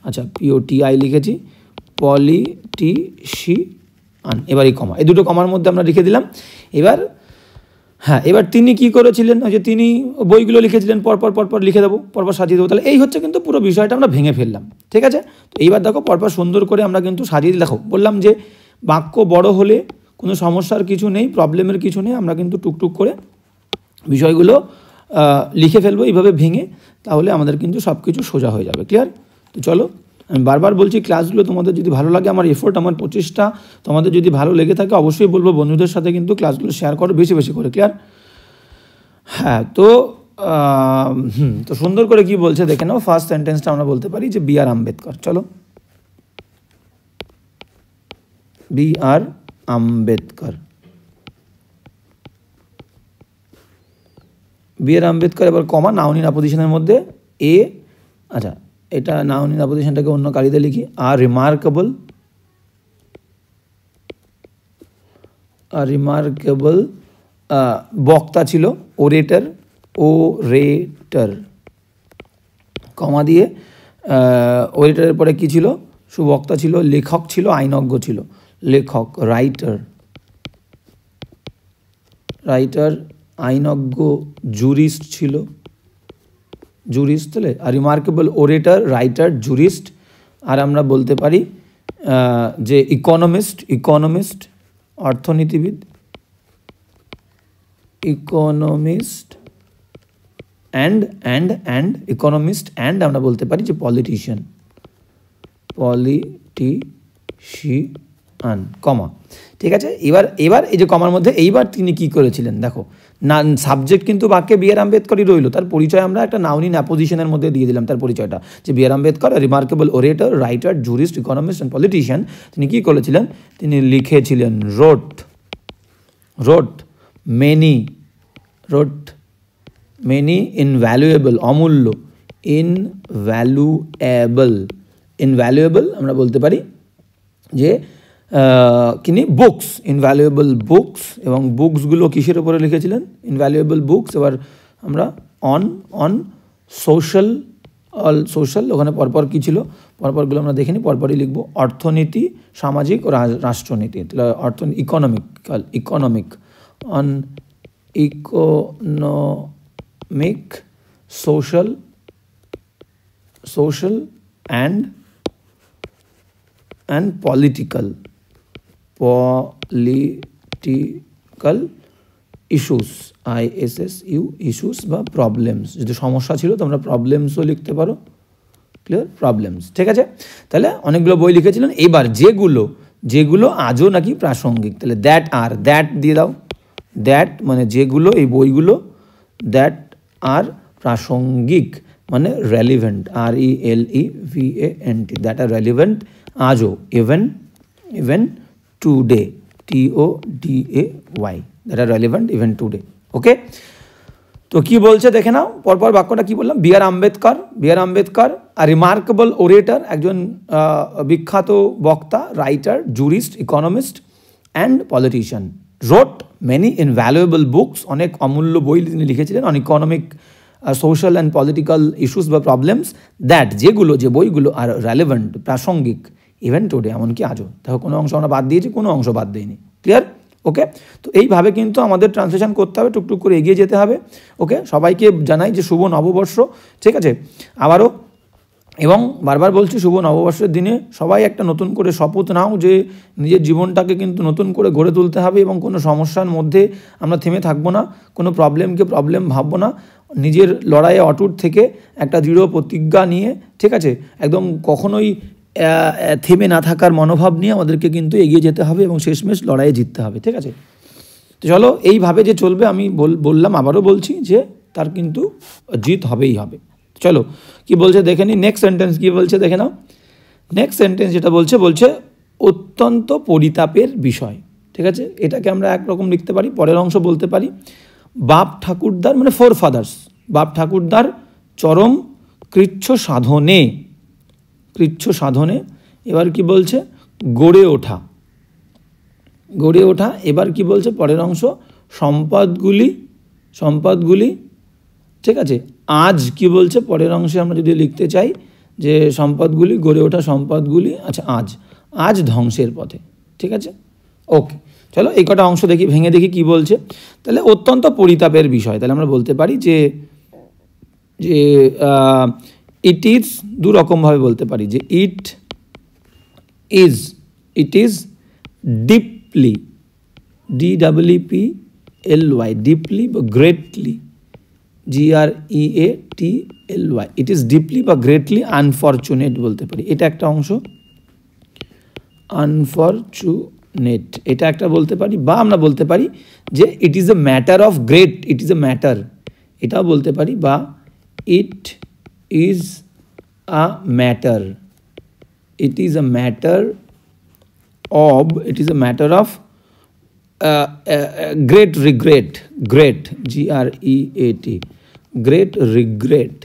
S1: আচ্ছা POTI লিখেছি, পলিটিশিয়ান। এবার এই কমা, এই দুটো কমার মধ্যে আমরা লিখে দিলাম। এবার তিনি কি করেছিলেন, ওই যে তিনি বইগুলো লিখেছিলেন, পরপর লিখে দেবো, পরপর সাজিয়ে দেবো। তাহলে এই হচ্ছে কিন্তু পুরো বিষয়টা আমরা ভেঙে ফেললাম। ঠিক আছে, তো এইবার দেখো পরপর সুন্দর করে আমরা কিন্তু সাজিয়ে দেখো, বললাম যে বাক্য বড় হলে কোনো সমস্যার কিছু নেই, প্রবলেমের কিছু নেই, আমরা কিন্তু টুকটুক করে বিষয়গুলো লিখে ফেলবো এইভাবে ভেঙে, তাহলে আমাদের কিন্তু সব কিছু সোজা হয়ে যাবে। ক্লিয়ার? তো চলো, আমি বারবার বলছি ক্লাসগুলো তোমাদের যদি ভালো লাগে, আমার এফোর্ট, আমার প্রচেষ্টা তোমাদের যদি ভালো লেগে থাকে, অবশ্যই বলবো বন্ধুদের সাথে কিন্তু ক্লাসগুলো শেয়ার করো বেশি করে। ক্লিয়ার? হ্যাঁ, তো সুন্দর করে কি বলছে দেখে নাও। ফার্স্ট সেন্টেন্সটা আমরা বলতে পারি যে বি.আর. আম্বেদকর। চলো, বি.আর. আম্বেদকর, বি.আর. আম্বেদকর, এবার কমা, নাউন ইন অ্যাপোজিশনের মধ্যে আচ্ছা এটা নাউন ইন অ্যাপোজিশনটাকে অন্য কালিতে লিখি, রিমার্কেবল, বক্তা ছিল, ওরেটর, কমা দিয়ে ওরেটরের পরে কি ছিল, সুবক্তা ছিল, লেখক ছিল, আইনজ্ঞ ছিল। লেখক রাইটার, রাইটার, আইনজ্ঞ, জুরিস্ট ছিল, জুরিস্ট তাহলে। আর রিমার্কেবল ওরেটর, রাইটার, জুরিস্ট। আর আমরা বলতে পারি যে ইকোনমিস্ট, ইকোনমিস্ট অর্থনীতিবিদ, ইকোনমিস্ট অ্যান্ড ইকোনমিস্ট অ্যান্ড আমরা বলতে পারি যে পলিটিশিয়ান, পলিটিশিয়ান, কমা। ঠিক আছে, এবার এই যে কমার মধ্যে এইবার তিনি কি করেছিলেন দেখো, না সাবজেক্ট কিন্তু বাক্যে বি আর আম্বেদকরই রইল, তার পরিচয় আমরা একটা নাউন ইন অ্যাপোজিশনের মধ্যে দিয়ে দিলাম তার পরিচয়টা, যে B R Ambedkar remarkable orator, writer, jurist, economist and politician. তিনি কী করেছিলেন, তিনি লিখেছিলেন, রোট মেনি ইনভ্যালুয়েবল, অমূল্য, ইনভ্যালুয়েবল আমরা বলতে পারি যে কিনি বুকস, ইনভ্যালুয়েবল বুকস। এবং বুকসগুলো কিসের উপরে লিখেছিলেন, ইনভ্যালুয়েবল বুকস। এবার আমরা অন সোশ্যাল, ওখানে পরপর কী ছিল, পরপরগুলো আমরা দেখিনি, পরপরই লিখব। অর্থনীতি, সামাজিক ও রাষ্ট্রনীতি, তাহলে economic on economic, social and political issues, issues বা প্রবলেমস। যদি সমস্যা ছিল তোমরা প্রবলেমসও লিখতে পারো, ক্লিয়ার, প্রবলেমস। ঠিক আছে, তাহলে অনেকগুলো বই লিখেছিলেন। এবার যেগুলো আজও নাকি প্রাসঙ্গিক, তাহলে দ্যাট দিয়ে দাও। দ্যাট মানে যেগুলো, এই বইগুলো দ্যাট আর প্রাসঙ্গিক মানে relevant, RELEVANT, that are relevant আজও, even today, TODAY, that are relevant even today. Okay, তো কি বলছে দেখে নাও, পরপর বাক্যটা কি বললাম। বি আর আম্বেদকর আর রিমার্কেবল ওরেটর, একজন বিখ্যাত বক্তা, writer, jurist, economist and politician. Wrote many invaluable books, অনেক অমূল্য বই তিনি লিখেছিলেন, on economic, social and political issues বা প্রবলেমস। দ্যাট যেগুলো, যে বইগুলো আর রেলেভেন্ট, প্রাসঙ্গিক, ইভেন টুডে, এমনকি আজও। দেখো কোনো অংশ আমরা বাদ দিয়েছি, কোনো অংশ বাদ দিইনি, ক্লিয়ার। ওকে, তো এইভাবে কিন্তু আমাদের ট্রান্সলেশন করতে হবে, টুকটুক করে এগিয়ে যেতে হবে। ওকে, সবাইকে জানাই যে শুভ নববর্ষ, ঠিক আছে। আবারও এবং বারবার বলছি, শুভ নববর্ষের দিনে সবাই একটা নতুন করে শপথ নাও যে নিজের জীবনটাকে কিন্তু নতুন করে গড়ে তুলতে হবে এবং কোনো সমস্যার মধ্যে আমরা থেমে থাকবো না, কোনো প্রবলেমকে প্রবলেম ভাববো না, নিজের লড়াইয়ে অটুট থেকে একটা দৃঢ় প্রতিজ্ঞা নিয়ে, ঠিক আছে, একদম কখনোই থেমে না থাকার মনোভাব নিয়ে আমাদেরকে কিন্তু এগিয়ে যেতে হবে এবং শেষমেশ লড়াইয়ে জিততে হবে, ঠিক আছে। তো চলো, এইভাবে যে চলবে, আমি বললাম, আবারও বলছি যে তার কিন্তু জিত হবেই হবে। চলো কি বলছে দেখে নি, নেক্সট সেন্টেন্স কি বলছে দেখে নাও। নেক্সট সেন্টেন্স যেটা বলছে অত্যন্ত পরিতাপের বিষয়, ঠিক আছে। এটাকে আমরা একরকম লিখতে পারি, পরের অংশ বলতে পারি বাপ ঠাকুরদার, মানে ফোর ফাদার্স, বাপ ঠাকুরদার চরম কৃচ্ছ সাধনে, এবার কি বলছে, গড়ে ওঠা। এবার কি বলছে পরের অংশ, সম্পদগুলি, ঠিক আছে। আজ কি বলছে পরের অংশে আমরা যদি লিখতে চাই যে সম্পদগুলি, গড়ে ওঠা সম্পদগুলি, আচ্ছা আজ ধ্বংসের পথে, ঠিক আছে। ওকে, চলো এই কটা অংশ দেখি, ভেঙে দেখি কি বলছে। তাহলে অত্যন্ত পরিতাপের বিষয়, তাহলে আমরা বলতে পারি যে ইট ইজ, দু রকমভাবে বলতে পারি, যে it is deeply, DEEPLY, deeply বা greatly, GREATLY, it is deeply বা গ্রেটলি আনফরচুনেট বলতে পারি, এটা একটা অংশ। আনফরচুনেট এটা একটা বলতে পারি, বা আমরা বলতে পারি যে it is a matter of great, it is a matter, এটাও বলতে পারি, বা it is a matter, it is a matter of great regret, great, GREAT, great regret,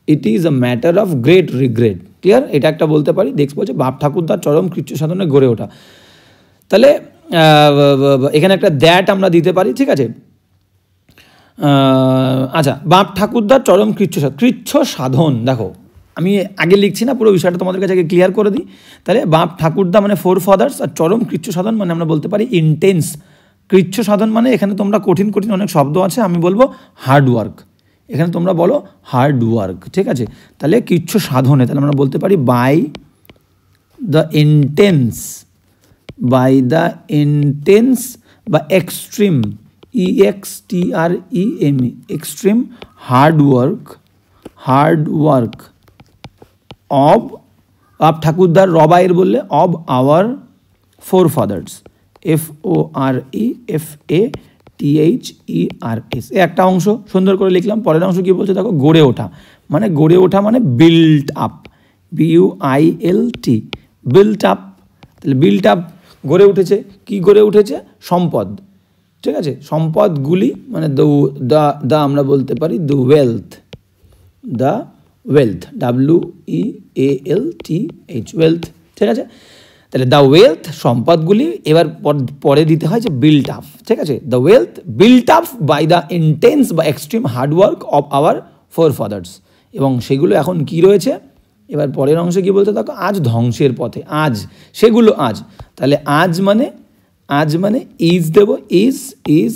S1: it is a matter of great regret, clear. এটা একটা বলতে পারি। নেক্সট বলছে বাপ ঠাকুরদার চরম কৃচ্ছ সাধনে গড়ে ওঠা, তাহলে এখানে একটা দ্যাট আমরা দিতে পারি, ঠিক আছে। আচ্ছা, বাপ ঠাকুরদার চরম কৃচ্ছ সাধন, দেখো আমি আগে লিখছি না, পুরো বিষয়টা তোমাদের কাছে আগে ক্লিয়ার করে দিই। তাহলে বাপ ঠাকুরদা মানে ফোর ফাদার্স, আর চরম কৃচ্ছ সাধন মানে আমরা বলতে পারি ইন্টেন্স। কৃচ্ছ সাধন মানে এখানে তোমরা কঠিন কঠিন অনেক শব্দ আছে, আমি বলবো হার্ড ওয়ার্ক, এখানে তোমরা বলো হার্ড ওয়ার্ক, ঠিক আছে। তাহলে কৃচ্ছ সাধনে তাহলে আমরা বলতে পারি by the intense, by the intense বা extreme, EXTREM, extreme hard work of ঠাকুরদার, রবাইয়ের বললে of our forefathers, FOREFATHERS, একটা অংশ সুন্দর করে লিখলাম। পরের অংশ কি বলছে দেখো, গড়ে ওঠা মানে built up, BUILT, built up. তাহলে বিল্ট আপ গড়ে উঠেছে, কি গড়ে উঠেছে, সম্পদ, ঠিক আছে, সম্পদগুলি মানে দ্য আমরা বলতে পারি দ্য ওয়েলথ, WEALTH, ওয়েলথ, ঠিক আছে। তাহলে দ্য ওয়েলথ সম্পদগুলি, এবার পরে দিতে হয় যে বিল্ট আপ, ঠিক আছে, the wealth built up by the intense বা extreme hard work of our forefathers, এবং সেগুলো এখন কি রয়েছে, এবার পরের অংশে কি বলতে থাকো, আজ ধ্বংসের পথে, আজ সেগুলো আজ। তাহলে আজ মানে ইজ দেব, ইজ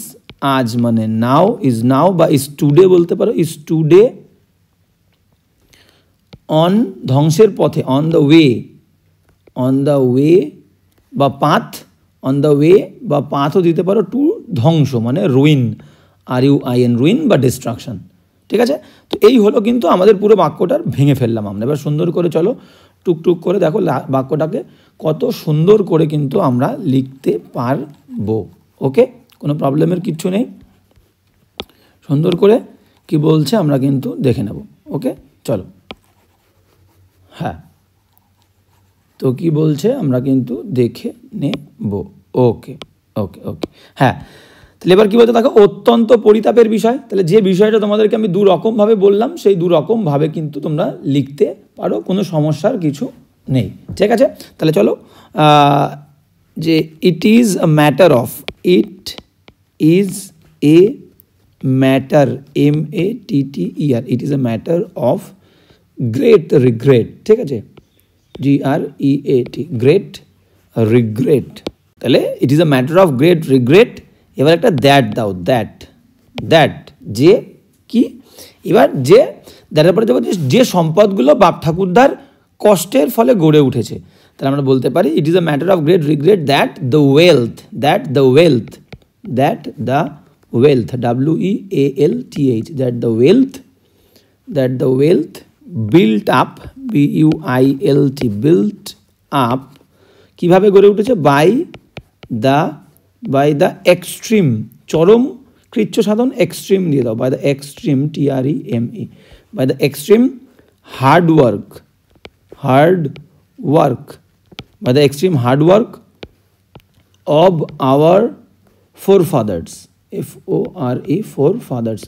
S1: আজ মানে নাও, ইজ নাও বা ইজ টুডে বলতে পারো, ইজ টুডে অন ধ্বংসের পথে, অন দ্য ওয়ে বা পাথ, অন দ্য ওয়ে বা পাথও দিতে পারো টু ধ্বংস মানে রুইন, RUIN, রুইন বা ডিস্ট্রাকশন, ঠিক আছে। তো এই হলো কিন্তু আমাদের পুরো বাক্যটার ভেঙে ফেললাম আমরা। এবার সুন্দর করে চলো টুকটুক করে দেখো বাক্যটাকে কত সুন্দর করে কিন্তু আমরা লিখতে পারবো। ওকে, কোনো প্রবলেমের কিচ্ছু নেই, সুন্দর করে কি বলছে আমরা কিন্তু দেখে নেব। ওকে চলো, হ্যাঁ, তো কি বলছে আমরা কিন্তু দেখে নেব। ওকে, হ্যাঁ। তাহলে এবার কী বলতে দেখো, অত্যন্ত পরিতাপের বিষয়। তাহলে যে বিষয়টা তোমাদেরকে আমি দুরকমভাবে বললাম, সেই দুরকমভাবে কিন্তু তোমরা লিখতে পারো, কোনো সমস্যার কিছু নেই, ঠিক আছে। তাহলে চলো, যে it is a matter of, it is a matter, MATTER, it is a matter of great regret, ঠিক আছে, GREAT, গ্রেট রিগ্রেট। তাহলে ইট is a matter of great regret. এবার একটা দ্যাট দাও, দ্যাট যে কি, এবার যে দ্যাটের পরে যে সম্পদগুলো বাপ ঠাকুরদার কষ্টের ফলে গড়ে উঠেছে, তাহলে আমরা বলতে পারি ইট is a matter of great regret that the wealth, WEALTH, that the wealth built up, BUILT, built up, কিভাবে গড়ে উঠেছে, বাই দ্য এক্সট্রিম, চরম কৃচ্ছ সাধন, এক্সট্রিম দিয়ে দাও, by the extreme, TREME, by the extreme hard work, by the extreme hard work of our forefathers, FORE, FATHERS,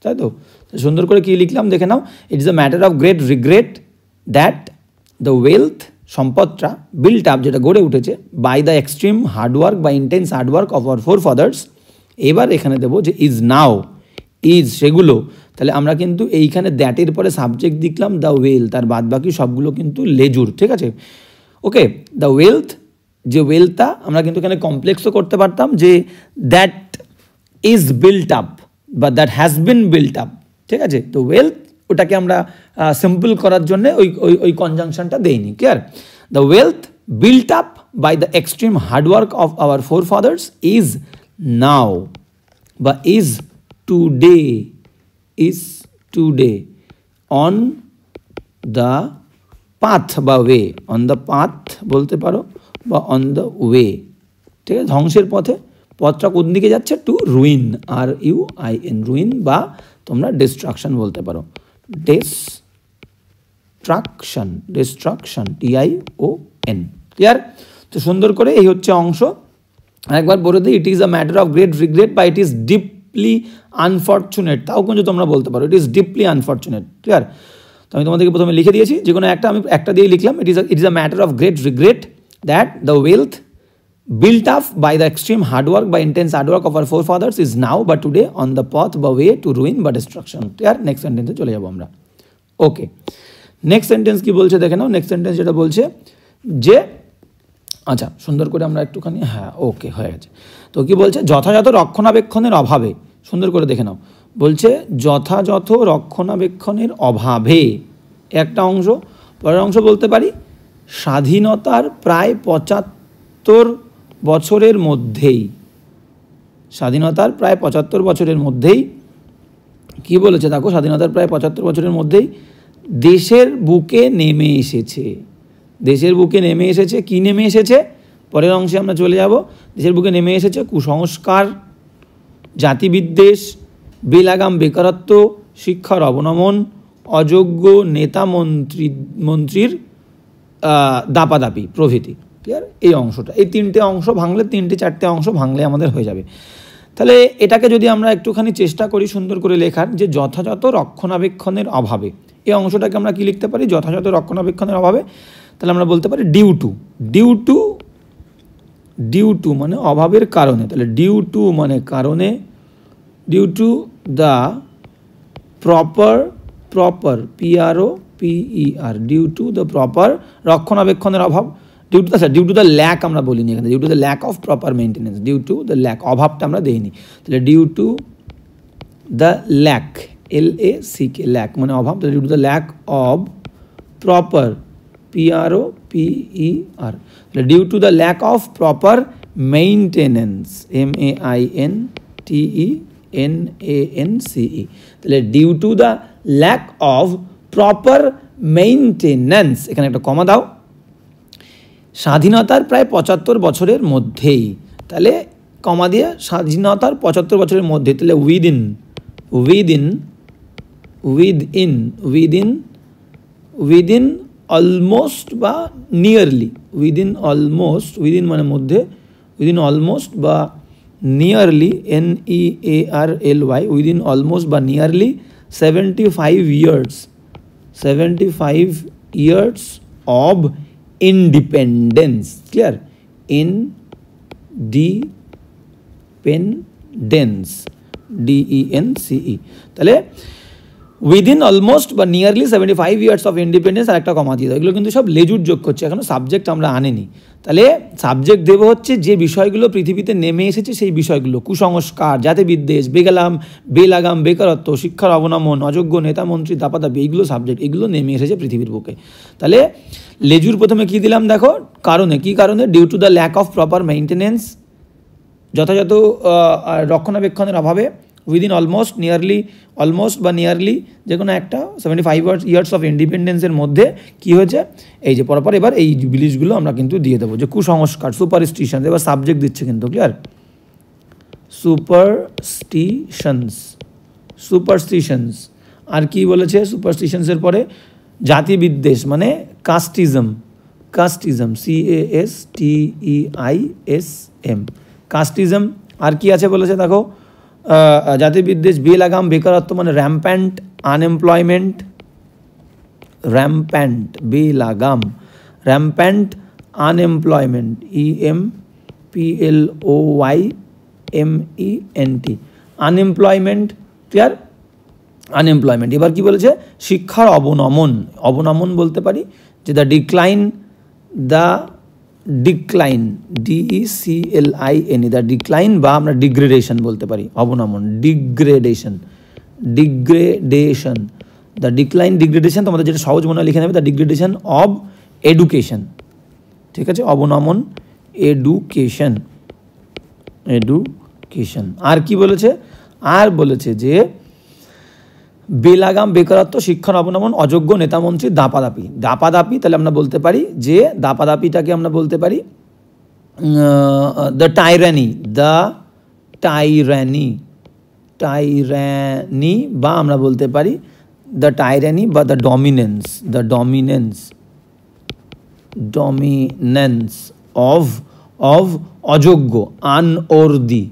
S1: তাই তো। সুন্দর করে কি লিখলাম দেখে নাও, it is a matter of great regret that the wealth সম্পদটা বিল্ট আপ যেটা গড়ে উঠেছে বাই দ্য এক্সট্রিম হার্ডওয়ার্ক বা intense hard work of our forefathers. এবার এখানে দেবো যে ইজ নাও, ইজ সেগুলো, তাহলে আমরা কিন্তু এইখানে দ্যাটের পরে সাবজেক্ট দিলাম দ্য ওয়েল, তার বাদ বাকি সবগুলো কিন্তু লেজুর, ঠিক আছে। ওকে, দ্য ওয়েলথ, যে ওয়েলথটা আমরা কিন্তু এখানে কমপ্লেক্সও করতে পারতাম, যে দ্যাট ইজ বিল্ট আপ বা that has been built up, ঠিক আছে। তো ওয়েলথ ওটাকে আমরা সিম্পল করার জন্য ওই কনজাংশনটা দেইনি, clear. The wealth built up by the extreme hard work of our forefathers is now বা is today on the path বা ওয়ে, অন দ্য পাথ বলতে পারো বা অন দ্য ওয়ে, ঠিক আছে, ধ্বংসের পথে। পথটা কোন দিকে যাচ্ছে, টু রুইন, RUIN, রুইন বা তোমরা ডিস্ট্রাকশন বলতে পারো, ডিস্ট্রাকশন, TION, ক্লিয়ার। তো সুন্দর করে এই হচ্ছে অংশ, একবার বলে দিই, it is a matter of great regret বা ইট ইজ ডিপলি আনফর্চুনেট, তাও কিন্তু তোমরা বলতে পারো, ইট ইজ ডিপলি আনফর্চুনেট, ক্লিয়ার। তো আমি তোমাদেরকে প্রথমে লিখে দিয়েছি, যে কোনো একটা আমি একটা দিয়ে লিখলাম, it is a matter of great regret that the wealth
S2: built up by the extreme hard work, by intense hard work of our forefathers, is now but today on the path by way to ruin বা destruction. ক্লিয়ার? নেক্সট সেন্টেন্সে চলে যাবো আমরা। ওকে, নেক্সট সেন্টেন্স কি বলছে দেখে নাও। নেক্সট সেন্টেন্স যেটা বলছে যে, আচ্ছা সুন্দর করে আমরা একটুখানি, হ্যাঁ ওকে হয়ে গেছে। তো কি বলছে, যথাযথ রক্ষণাবেক্ষণের অভাবে, সুন্দর করে দেখে নাও, বলছে যথাযথ রক্ষণাবেক্ষণের অভাবে একটা অংশ, পরের অংশ বলতে পারি স্বাধীনতার প্রায় 75 বছরের মধ্যেই, স্বাধীনতার প্রায় 75 বছরের মধ্যেই কি বলেছে দেখো, স্বাধীনতার প্রায় 75 বছরের মধ্যেই দেশের বুকে নেমে এসেছে, দেশের বুকে নেমে এসেছে, কি নেমে এসেছে পরের অংশে আমরা চলে যাব। দেশের বুকে নেমে এসেছে কুসংস্কার, জাতিবিদ্বেষ, বেলাগাম বেকারত্ব, শিক্ষার অবনমন, অযোগ্য নেতা মন্ত্রীর দাপাদাপি প্রভৃতি। ক্লিয়ার? এই অংশটা, এই তিনটে অংশ ভাঙলে, তিনটে চারটে অংশ ভাঙলে আমাদের হয়ে যাবে। তাহলে এটাকে যদি আমরা একটুখানি চেষ্টা করি সুন্দর করে লেখার, যে যথাযথ রক্ষণাবেক্ষণের অভাবে, এই অংশটাকে আমরা কি লিখতে পারি, যথাযথ রক্ষণাবেক্ষণের অভাবে, তাহলে আমরা বলতে পারি due to, due to, due to মানে অভাবের কারণে, তাহলে ডিউ টু মানে কারণে, due to the proper, proper PROPER, due to the proper রক্ষণাবেক্ষণের অভাব, due to the, due to the lack আমরা বলিনি এখানে, due to the lack of proper maintenance, due to the lack, অভাবটা আমরা দেইনি, তাহলে due to the lack, LACK, lack মানে অভাব, তাহলে due to the lack of proper PROPER, তাহলে due to the lack of proper maintenance, MAINTENANCE, তাহলে due to the lack of proper maintenance, এখানে একটা কমা দাও, স্বাধীনতার প্রায় 75 বছরের মধ্যেই, তাহলে কমা দিয়ে স্বাধীনতার 75 বছরের মধ্যে, তাহলে within, within, within, within, within almost বা নিয়ারলি, উইদিন অলমোস্ট, উইদিন মানে মধ্যে, উইদিন অলমোস্ট বা নিয়ারলি, NEARLY, উইদিন অলমোস্ট বা nearly 75 years, 75 years of independence, clear? Independence, DENCE, তাহলে উইদিন অলমোস্ট বা নিয়ারলি 75 years অফ ইন্ডিপেন্ডেন্স, আর একটা কমা দিয়ে দাও। এগুলো কিন্তু সব লেজুর যোগ করছে, এখনো সাবজেক্ট আমরা আনিনি। তাহলে সাবজেক্ট দেবো হচ্ছে যে বিষয়গুলো পৃথিবীতে নেমে এসেছে সেই বিষয়গুলো, কুসংস্কার, জাতিবিদ্বেষ, বেলাগাম বেকারত্ব, শিক্ষার অবনমন, অযোগ্য নেতা মন্ত্রী দাপাদাপি, এইগুলো সাবজেক্ট, এগুলো নেমে এসেছে পৃথিবীর বুকে। তাহলে লেজুর প্রথমে কী দিলাম দেখো, কারণে, কী কারণে, due to the lack of proper maintenance, যথাযথ রক্ষণাবেক্ষণের অভাবে, উইদিন অলমোস্ট, নিয়ারলি, অলমোস্ট বা নিয়ারলি যে কোনো একটা, 75 years অফ ইন্ডিপেন্ডেন্সের মধ্যে কী হয়েছে, এই যে পরপর এবার এই বিলিশগুলো আমরা কিন্তু দিয়ে দেবো, যে কুসংস্কার, সুপারস্টিশন, এবার সাবজেক্ট দিচ্ছে কিন্তু, ক্লিয়ার? সুপারস্টিশনস, সুপারস্টিশনস, আর কি বলেছে সুপারস্টিশনসের পরে, জাতিবিদ্বেষ মানে কাস্টিজম, কাস্টিজম, CASTEISM, কাস্টিজম, আর কি আছে বলেছে দেখো, জাতিবিদ্বেষ, বেলাগাম বেকারত্ব মানে র্যাম্প্যান্ট আনএমপ্লয়মেন্ট, র্যাম্প্যান্ট বেলাগাম, rampant unemployment, EMPLOYMENT, unemployment, clear? Unemployment. এবার কি বলেছে, শিক্ষার অবনমন, অবনমন বলতে পারি যে the decline, the decline, DECLINE, the decline, বা আমরা ডিগ্রেডেশন বলতে পারি, অবনমন, degradation, degradation, the decline, degradation, তোমাদের যেটা সহজ মনে লিখে নেবে, দ্য ডিগ্রেডেশন অব এডুকেশন, ঠিক আছে, অবনমন, এডুকেশন, এডুকেশন। আর কি বলেছে, আর বলেছে যে বেলাগাম বেকারত্ব, শিক্ষার অবনমন, অযোগ্য নেতামন্ত্রী দাপাদাপি, দাপাদাপি, তাহলে আমরা বলতে পারি যে দাপাদাপিটাকে আমরা বলতে পারি দ্য টাইরানি, দ্য টাইরানি, টাইরানি, বা আমরা বলতে পারি দ্য টাইরানি বা the dominance, the dominance, dominance of, of অযোগ্য, আনওর্দি,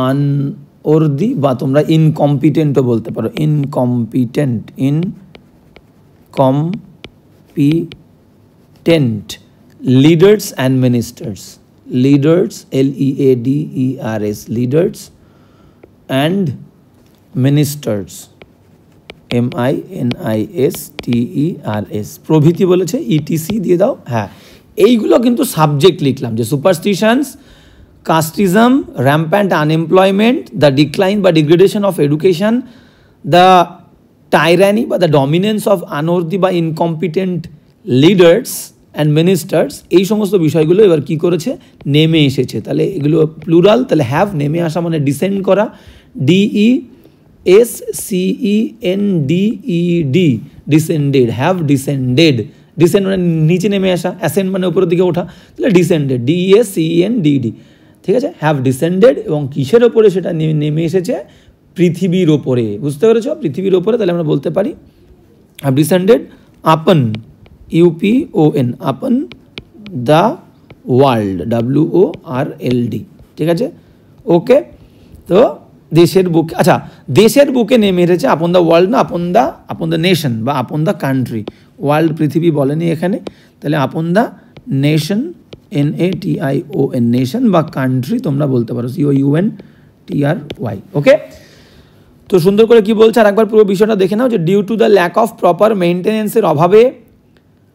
S2: আনওর্দি, বা তোমরা ইনকম্পিটেন্টও বলতে পারো, incompetent, incompetent leaders and ministers, leaders LEADERS, leaders and ministers MINISTERS প্রভৃতি বলেছে, ETC দিয়ে দাও। হ্যাঁ, এইগুলো কিন্তু সাবজেক্ট লিখলাম, যে superstitions, casteism, rampant unemployment, the decline বা degradation of education, the tyranny বা দ্য ডমিনেন্স অফ আনঅর্দি বা ইনকম্পিটেন্ট লিডার্স অ্যান্ড মিনিস্টার্স, এই সমস্ত বিষয়গুলো এবার কি করেছে, নেমে এসেছে। তাহলে এগুলো প্লুরাল, তাহলে হ্যাভ, নেমে আসা মানে ডিসেন্ড করা, DESCENDED, descended, have descended, descend মানে নিচে নেমে আসা, অ্যাসেন্ড মানে উপরের দিকে ওঠা, তাহলে ডিসেন্ডেড, DESCENDED, ঠিক আছে, হ্যাভ ডিসেন্ডেড, এবং কিসের ওপরে সেটা নেমে এসেছে, পৃথিবীর ওপরে, বুঝতে পেরেছ, পৃথিবীর ওপরে। তাহলে আমরা বলতে পারি হ্যাভ ডিসেন্ডেড আপন, UPON, upon the world, WORLD, ঠিক আছে, ওকে। তো দেশের বুকে, আচ্ছা দেশের বুকে নেমে এসেছে, আপন দ্য ওয়ার্ল্ড না, আপন দ্য নেশন বা আপন দ্য কান্ট্রি, ওয়ার্ল্ড পৃথিবী বলেনি এখানে, তাহলে upon the nation, NATION, nation বা কান্ট্রি তোমরা বলতে পারো, COUNTRY, ওকে। তো সুন্দর করে কি বলছে আর একবার পুরো বিষয়টা দেখে নাও, যে due to the lack of proper মেনটেন্যান্সের অভাবে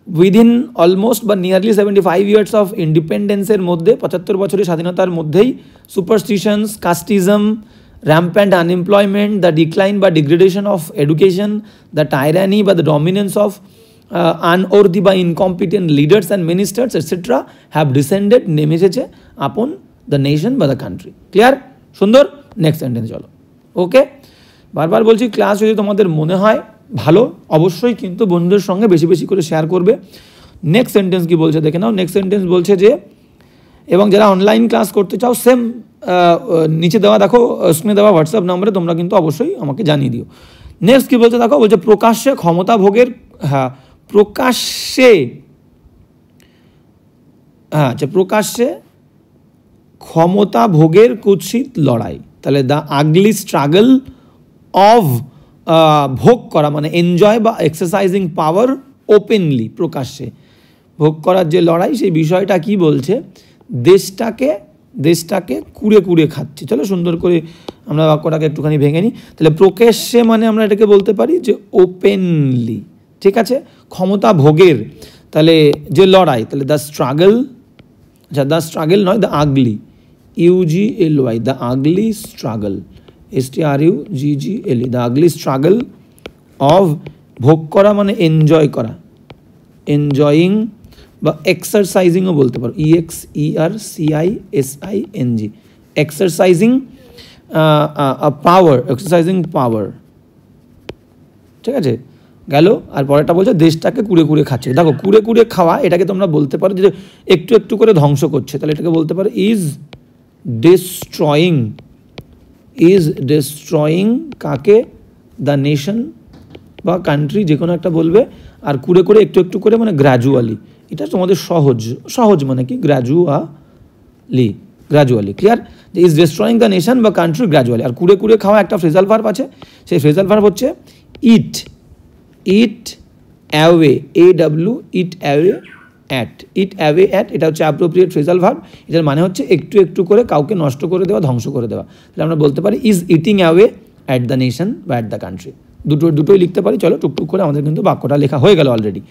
S2: উইদিন অলমোস্ট বা নিয়ারলি 75 ইয়ার্স অফ ইন্ডিপেন্ডেন্সের মধ্যে, 75 বছরের স্বাধীনতার মধ্যেই, সুপারস্টিশনস, কাস্টিজম, rampant unemployment, the decline বা degradation of education, the tyranny বা the dominance of unworthy বা incompetent leaders and ministers etc. have descended, নেমে এসেছে upon the nation বা the country. ক্লিয়ার? সুন্দর। নেক্সট সেন্টেন্স চলো। ওকে, বারবার বলছি ক্লাস যদি তোমাদের মনে হয় ভালো, অবশ্যই কিন্তু বন্ধুদের সঙ্গে বেশি বেশি করে শেয়ার করবে। নেক্সট সেন্টেন্স কি বলছে দেখে নাও। নেক্সট সেন্টেন্স বলছে যে, এবং যারা অনলাইন ক্লাস করতে চাও, সেম নিচে দেওয়া দেখো, স্ক্রিনে দেওয়া হোয়াটসঅ্যাপ নাম্বারে তোমরা কিন্তু অবশ্যই আমাকে জানিয়ে দিও। নেক্সট কী বলছে দেখো, বলছে প্রকাশ্যে ক্ষমতা ভোগের, হ্যাঁ প্রকাশ্যে, হ্যাঁ আচ্ছা, প্রকাশ্যে ক্ষমতা ভোগের কুৎসিত লড়াই। তাহলে দ্য আগলি স্ট্রাগল অফ, ভোগ করা মানে এনজয় বা এক্সারসাইজিং পাওয়ার ওপেনলি, প্রকাশ্যে ভোগ করার যে লড়াই, সেই বিষয়টা কি বলছে, দেশটাকে কুড়ে কুড়ে খাচ্ছে। চলো সুন্দর করে আমরা বাক্যটাকে একটুখানি ভেঙে নিই। তাহলে প্রকাশ্যে মানে আমরা এটাকে বলতে পারি যে ওপেনলি, ঠিক আছে, ক্ষমতা ভোগের, তাহলে যে লড়াই, তাহলে দ্য স্ট্রাগল, আচ্ছা দ্য স্ট্রাগল নয়, the ugly, UGLY, the ugly struggle, STRUGGLE, the ugly struggle of, ভোগ করা মানে এনজয় করা, এনজয়িং বা এক্সারসাইজিংও বলতে পারো, EXERCISING, এক্সারসাইজিং পাওয়ার, এক্সারসাইজিং পাওয়ার, ঠিক আছে গেল। আর পরেরটা বলছে দেশটাকে কুড়ে কুড়ে খাচ্ছে। দেখো কুড়ে কুড়ে খাওয়া, এটাকে তোমরা বলতে পারো যে একটু একটু করে ধ্বংস করছে, তাহলে এটাকে বলতে পারো ইজ ডিস্ট্রয়িং, কাকে, দ্য নেশন বা কান্ট্রি, যে কোনো একটা বলবে। আর কুড়ে করে একটু একটু করে মানে গ্র্যাজুয়ালি, এটা তোমাদের সহজ মানে কি, গ্র্যাজুয়ালি, ক্লিয়ার, যে ইজ ডিস্ট্রয়িং দ্য নেশন বা কান্ট্রি গ্র্যাজুয়ালি। আর কুড়ে কুড়ে খাওয়া একটা ফ্রেজাল ভার্ব আছে, সেই ফ্রেজাল ভার্ব হচ্ছে it away, AW, it away at, এটা হচ্ছে অ্যাপ্রোপ্রিয়েট ফ্রেজাল ভার্ব। এটার মানে হচ্ছে একটু একটু করে কাউকে নষ্ট করে দেওয়া, ধ্বংস করে দেওয়া। তাহলে আমরা বলতে পারি is eating away at the nation বা অ্যাট দ্য কান্ট্রি, দুটোই লিখতে পারি। চলো টুকটুক করে আমাদের কিন্তু বাক্যটা লেখা হয়ে গেল অলরেডি।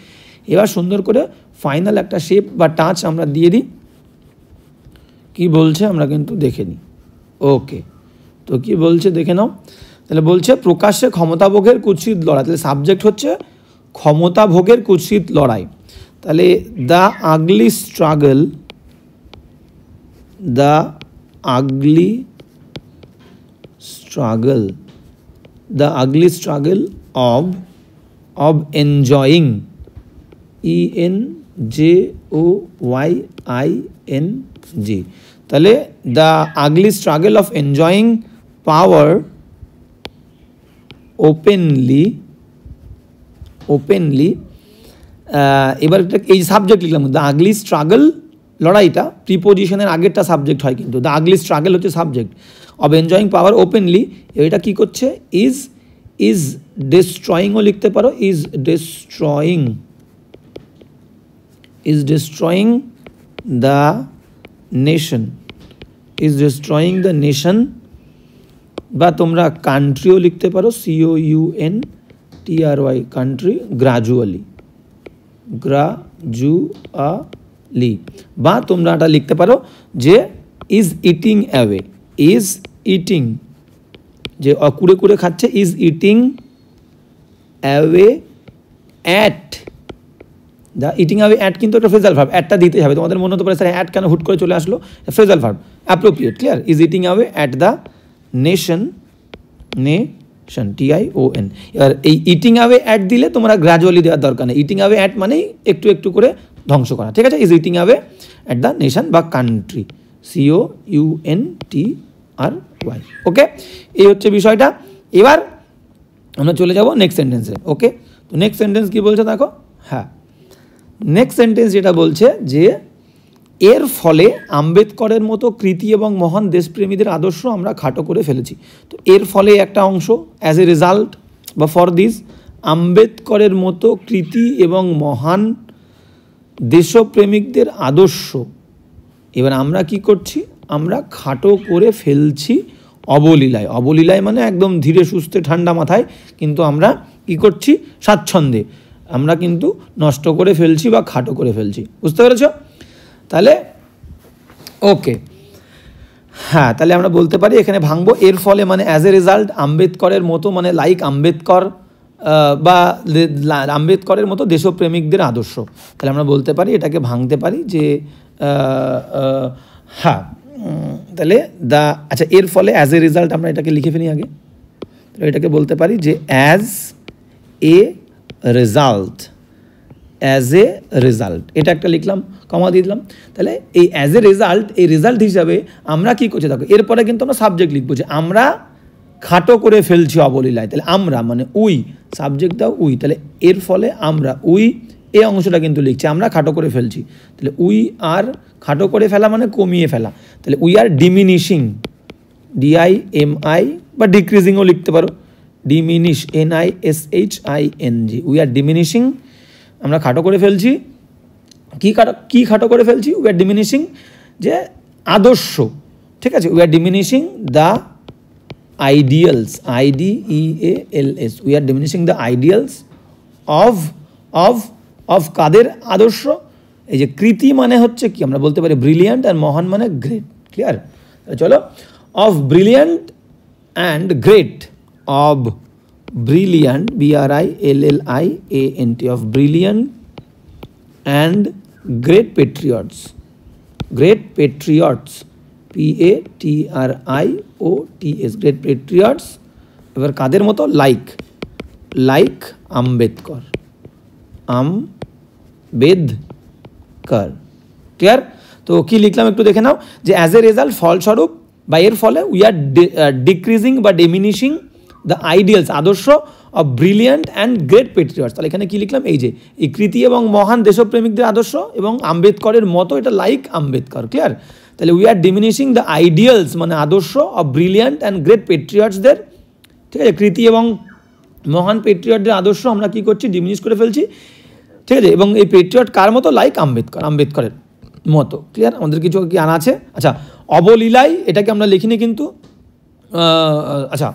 S2: এবার সুন্দর করে ফাইনাল একটা শেপ বা টাচ আমরা দিয়ে দিই, কি বলছে আমরা কিন্তু দেখে নিই। ওকে, তো কি বলছে দেখে নাও। তাহলে বলছে প্রকাশ্যে ক্ষমতা ভোগের কুৎসিত লড়াই, তাহলে সাবজেক্ট হচ্ছে ক্ষমতা ভোগের কুৎসিত লড়াই। তাহলে the ugly struggle, the ugly struggle of enjoying, ENJOYING, তাহলে the ugly struggle of enjoying power openly, এবার এই সাবজেক্ট লিখলাম, দ্য আগলি স্ট্রাগল, লড়াইটা প্রিপোজিশনের আগেরটা সাবজেক্ট হয়, কিন্তু দ্য আগলি স্ট্রাগল হচ্ছে subject, of enjoying power openly, এটা কি করছে, ইজ ডিস্ট্রয়িংও লিখতে পারো, is destroying is destroying the nation, is destroying the nation, বা তোমরা কান্ট্রিও লিখতে পারো, COUNTRY, কান্ট্রি, গ্রাজুয়ালি, গ্রাজুয়ালি, বা তোমরা এটা লিখতে পারো যে is eating away, is eating, যে কুড়ে কুড়ে খাচ্ছে, is eating away at, the eating away at কিন্তু একটা ফ্রেজাল ভার্ব, অ্যাটটা দিতে হবে। তোমাদের মনে হতে পারে স্যার অ্যাট কেন হুট করে চলে আসলো, phrasal verb, appropriate, clear. Is eating away at the nation, nation, TION। এবার এই ইটিং অ্যাওয়ে অ্যাট দিলে তোমরা গ্র্যাজুয়ালি দেওয়ার দরকার নেই, ইটিং অ্যাওয়ে অ্যাট মানেই একটু একটু করে ধ্বংস করা, ঠিক আছে। Is eating away at the nation বা কান্ট্রি, COUNTRY, ওকে। এই হচ্ছে বিষয়টা। এবার আমরা চলে যাব নেক্সট সেন্টেন্সে, ওকে। তো নেক্সট সেন্টেন্স কি বলছে দেখো, হ্যাঁ, নেক্সট সেন্টেন্স যেটা বলছে যে এর ফলে আম্বেদকরের মতো কৃতি এবং মহান দেশপ্রেমীদের আদর্শ আমরা খাটো করে ফেলেছি। তো এর ফলে একটা অংশ, অ্যাজ এ রেজাল্ট বা ফর দিস, আম্বেদকরের মতো কৃতি এবং মহান দেশপ্রেমিকদের আদর্শ এবার আমরা কি করছি, আমরা খাটো করে ফেলছি অবলীলায়। অবলীলায় মানে একদম ধীরে সুস্থে ঠান্ডা মাথায়, কিন্তু আমরা কি করছি, স্বাচ্ছন্দ্যে আমরা কিন্তু নষ্ট করে ফেলছি বা খাটো করে ফেলছি, বুঝতে পেরেছ? তাহলে ওকে, হ্যাঁ, তাহলে আমরা বলতে পারি এখানে ভাঙবো, এর ফলে মানে অ্যাজ এ রেজাল্ট, আম্বেদকরের মতো মানে লাইক আম্বেদকর, বা আম্বেদকরের মতো দেশপ্রেমিকদের আদর্শ। তাহলে আমরা বলতে পারি, এটাকে ভাঙতে পারি যে হ্যাঁ, তাহলে দ্য, আচ্ছা, এর ফলে অ্যাজ এ রেজাল্ট আমরা এটাকে লিখে ফেলি আগে। তাহলে এটাকে বলতে পারি যে as a result, as a result, এটা একটা লিখলাম, কমা দিয়ে দিলাম। তাহলে এই অ্যাজ এ রেজাল্ট, এই রেজাল্ট হিসাবে আমরা কি করছি দেখো, এরপরে কিন্তু আমরা সাবজেক্ট লিখবো যে আমরা খাটো করে ফেলছি অবলীলায়। তাহলে আমরা মানে উই, সাবজেক্ট দাও উই, তাহলে এর ফলে আমরা, উই এই অংশটা কিন্তু লিখছি, আমরা খাটো করে ফেলছি। তাহলে উই আর, খাটো করে ফেলা মানে কমিয়ে ফেলা, তাহলে উই আর ডিমিনিশিং, DIMI, বা ডিক্রিজিংও লিখতে পারো, diminish, NISHING, we are diminishing, আমরা খাটো করে ফেলছি। কি খাটো করে ফেলছি, উই আর ডিমিনিশিং, যে আদর্শ, ঠিক আছে। We are diminishing the ideals, IDEALS, we are diminishing the ideals of কাদের আদর্শ, এই যে কৃতি মানে হচ্ছে কি, আমরা বলতে পারি ব্রিলিয়ান্ট, আর মহান মানে গ্রেট, ক্লিয়ার। চলো, of brilliant and great, of brilliant, BRILLIANT, of brilliant and great Patriots, great Patriots, PATRIOTS, great Patriots. এবার কাদের মতো, লাইক আম্বেদকর, আম্বেদকর, ক্লিয়ার। তো কি লিখলাম একটু দেখে নাও, যে অ্যাজ এ রেজাল্ট, ফলস্বরূপ বা এর ফলে, উই আর ডিক্রিজিং বা ডিমিনিশিং দ্য আইডিয়ালস, আদর্শ of brilliant and great Patriots. তাহলে এখানে কি লিখলাম, এই যে এই কৃতি এবং মহান দেশপ্রেমিকদের আদর্শ এবং আম্বেদকরের মতো, এটা লাইক আম্বেদকর, ক্লিয়ার। তাহলে we are diminishing the ideals মানে আদর্শ অফ ব্রিলিয়ান্ট অ্যান্ড গ্রেট পেট্রিয়টসদের, ঠিক আছে, কৃতি এবং মহান পেট্রিয়টদের আদর্শ আমরা কি করছি, ডিমিনিশ করে ফেলছি, ঠিক আছে। এবং এই পেট্রিয়ট কার মতো, লাইক আম্বেদকর, আম্বেদকরের মতো, ক্লিয়ার। আমাদের কিছু কি আনা আছে, আচ্ছা, অবলীলায় এটাকে আমরা লিখিনি কিন্তু, আচ্ছা,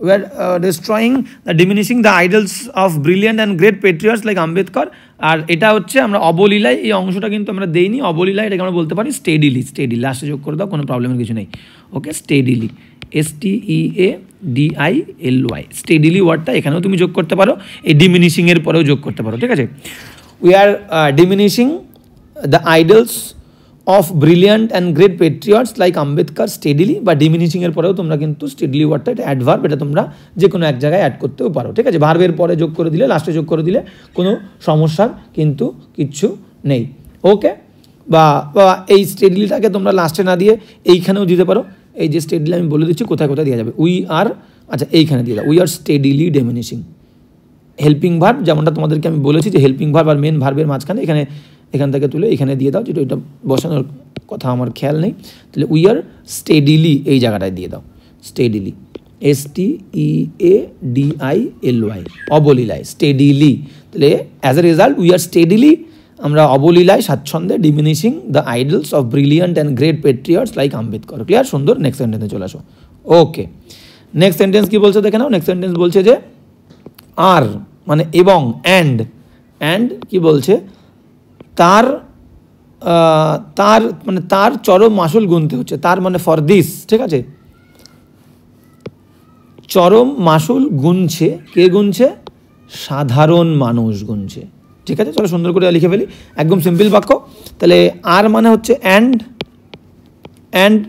S2: we are destroying the diminishing the idols of brilliant and great patriots like Ambedkar. আর এটা হচ্ছে আমরা অবলীলায়, এই অংশটা কিন্তু আমরা দেইনি, অবলীলায় এটাকে আমরা বলতে পারি স্টেডিলি, স্টেডি, লাস্টে যোগ করে দাও, কোনো প্রবলেমের কিছু নেই, ওকে। স্টেডিলি, STEADILY, স্টেডিলি ওয়ার্ডটা এখানেও তুমি যোগ করতে পারো, এই ডিমিনিশিংয়ের পরেও যোগ করতে পারো, ঠিক আছে। We are diminishing the idols of brilliant and great Patriots like Ambedkar steadily, বা ডিমিনিশিংয়ের পরেও তোমরা কিন্তু স্টেডিলি ওয়ার্ডটা, এটা অ্যাডভার্ব, এটা তোমরা যে কোনো এক জায়গায় অ্যাড করতেও পারো, ঠিক আছে। ভার্বের পরে যোগ করে দিলে, লাস্টে যোগ করে দিলে কোনো সমস্যার কিন্তু কিচ্ছু নেই, ওকে। বা এই স্টেডিলিটাকে তোমরা লাস্টে না দিয়ে এইখানেও দিতে পারো, এই যে স্টেডিলি আমি বলে দিচ্ছি কোথায় কোথায় দেওয়া যাবে, উই আর, আচ্ছা, এইখানে দিয়ে দাও, we are steadily diminishing. Helping verb যেমনটা তোমাদেরকে আমি বলেছি, যে হেল্পিং ভার্ব আর মেন ভার্বের মাঝখানে এখান থেকে তুলে এখানে দিয়ে দাও, যেটা এটা বসানোর কথা আমার খেয়াল নেই। তাহলে উই আর স্টেডিলি এই জায়গাটায় দিয়ে দাও, স্টেডিলি, STEADILY, অবলীলায়, স্টেডিলি। তাহলে as a result we are steadily, আমরা অবলীলায় স্বাচ্ছন্দ্যে diminishing the idols of brilliant and great Patriots like Ambedkar. Clear? সুন্দর। নেক্সট সেন্টেন্সে চলে আসো। ওকে, নেক্সট সেন্টেন্স কি বলছে দেখে নাও। নেক্সট সেন্টেন্স বলছে যে আর মানে এবং, অ্যান্ড কি বলছে, তার মানে তার চরম মাসুল গুনতে হচ্ছে, তার মানে ফর দিস, ঠিক আছে, চরম মাসুল গুনছে, কে গুনছে? সাধারণ মানুষ গুনছে। ঠিক আছে, চলো সুন্দর করে লিখে ফেলি, একদম সিম্পল বাক্য। তাহলে আর মানে হচ্ছে অ্যান্ড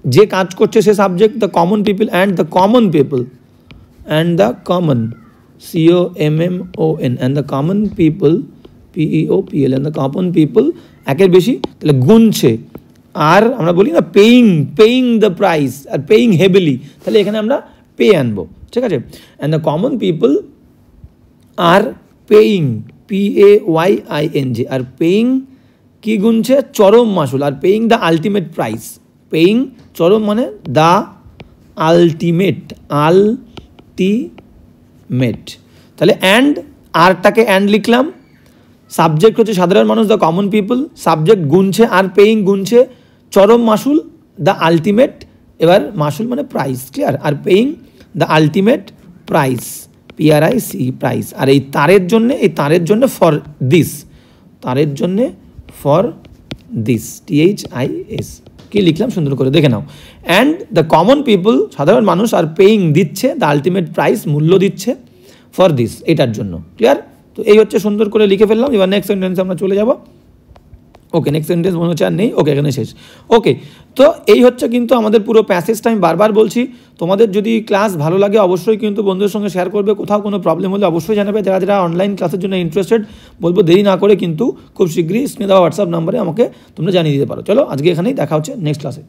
S2: যে কাজ করছে সে subject, the common people and the common people and the common COMMON and the common people PEOPL and the common people একের বেশি, তাহলে গুনছে। আর আমরা বলি না paying the price, are paying heavily, তাহলে এখানে আমরা পে আনবো। ঠিক আছে, and the common people are paying PAYING, are paying কি গুনছে? চরম মাসুল। Are paying the ultimate price, paying চরম মানে দ্য আলটিমেট, তাহলে অ্যান্ড আরটাকে অ্যান্ড লিখলাম, সাবজেক্ট হচ্ছে সাধারণ মানুষ দ্য কমন পিপল, সাবজেক্ট গুনছে আর পেইং গুনছে চরম মাসুল দ্য আলটিমেট, এবার মাসুল মানে price. Clear? Are paying the ultimate price, PRIC price. আর এই তারের জন্য ফর দিস, THIS কি লিখলাম সুন্দর করে দেখে নাও। অ্যান্ড দ্য কমন পিপল সাধারণ মানুষ আর পেইং দিচ্ছে দ্য আলটিমেট প্রাইস মূল্য দিচ্ছে ফর দিস এটার জন্য। ক্লিয়ার? তো এই হচ্ছে সুন্দর করে লিখে ফেললাম। এবার নেক্সট সেন্টেন্সে আমরা চলে যাব। ওকে, নেক্সট সেন্টেন্স মনে হচ্ছে আর নেই। ওকে, এখানে শেষ। ওকে, তো এই হচ্ছে কিন্তু আমাদের পুরো প্যাসেজটা। আমি বারবার বলছি, তোমাদের যদি ক্লাস ভালো লাগে অবশ্যই কিন্তু বন্ধুদের সঙ্গে শেয়ার করবে। কোথাও কোনো প্রবলেম হলে অবশ্যই জানাবে। যারা অনলাইন ক্লাসের জন্য ইন্টারেস্টেড, বলবো দেরি না করে কিন্তু খুব শীঘ্রই স্ক্রিনে দেওয়া হোয়াটসঅ্যাপ নাম্বারে আমাকে তোমরা জানিয়ে দিতে পারো। চলো আজকে এখানেই দেখা হচ্ছে নেক্সট ক্লাসে।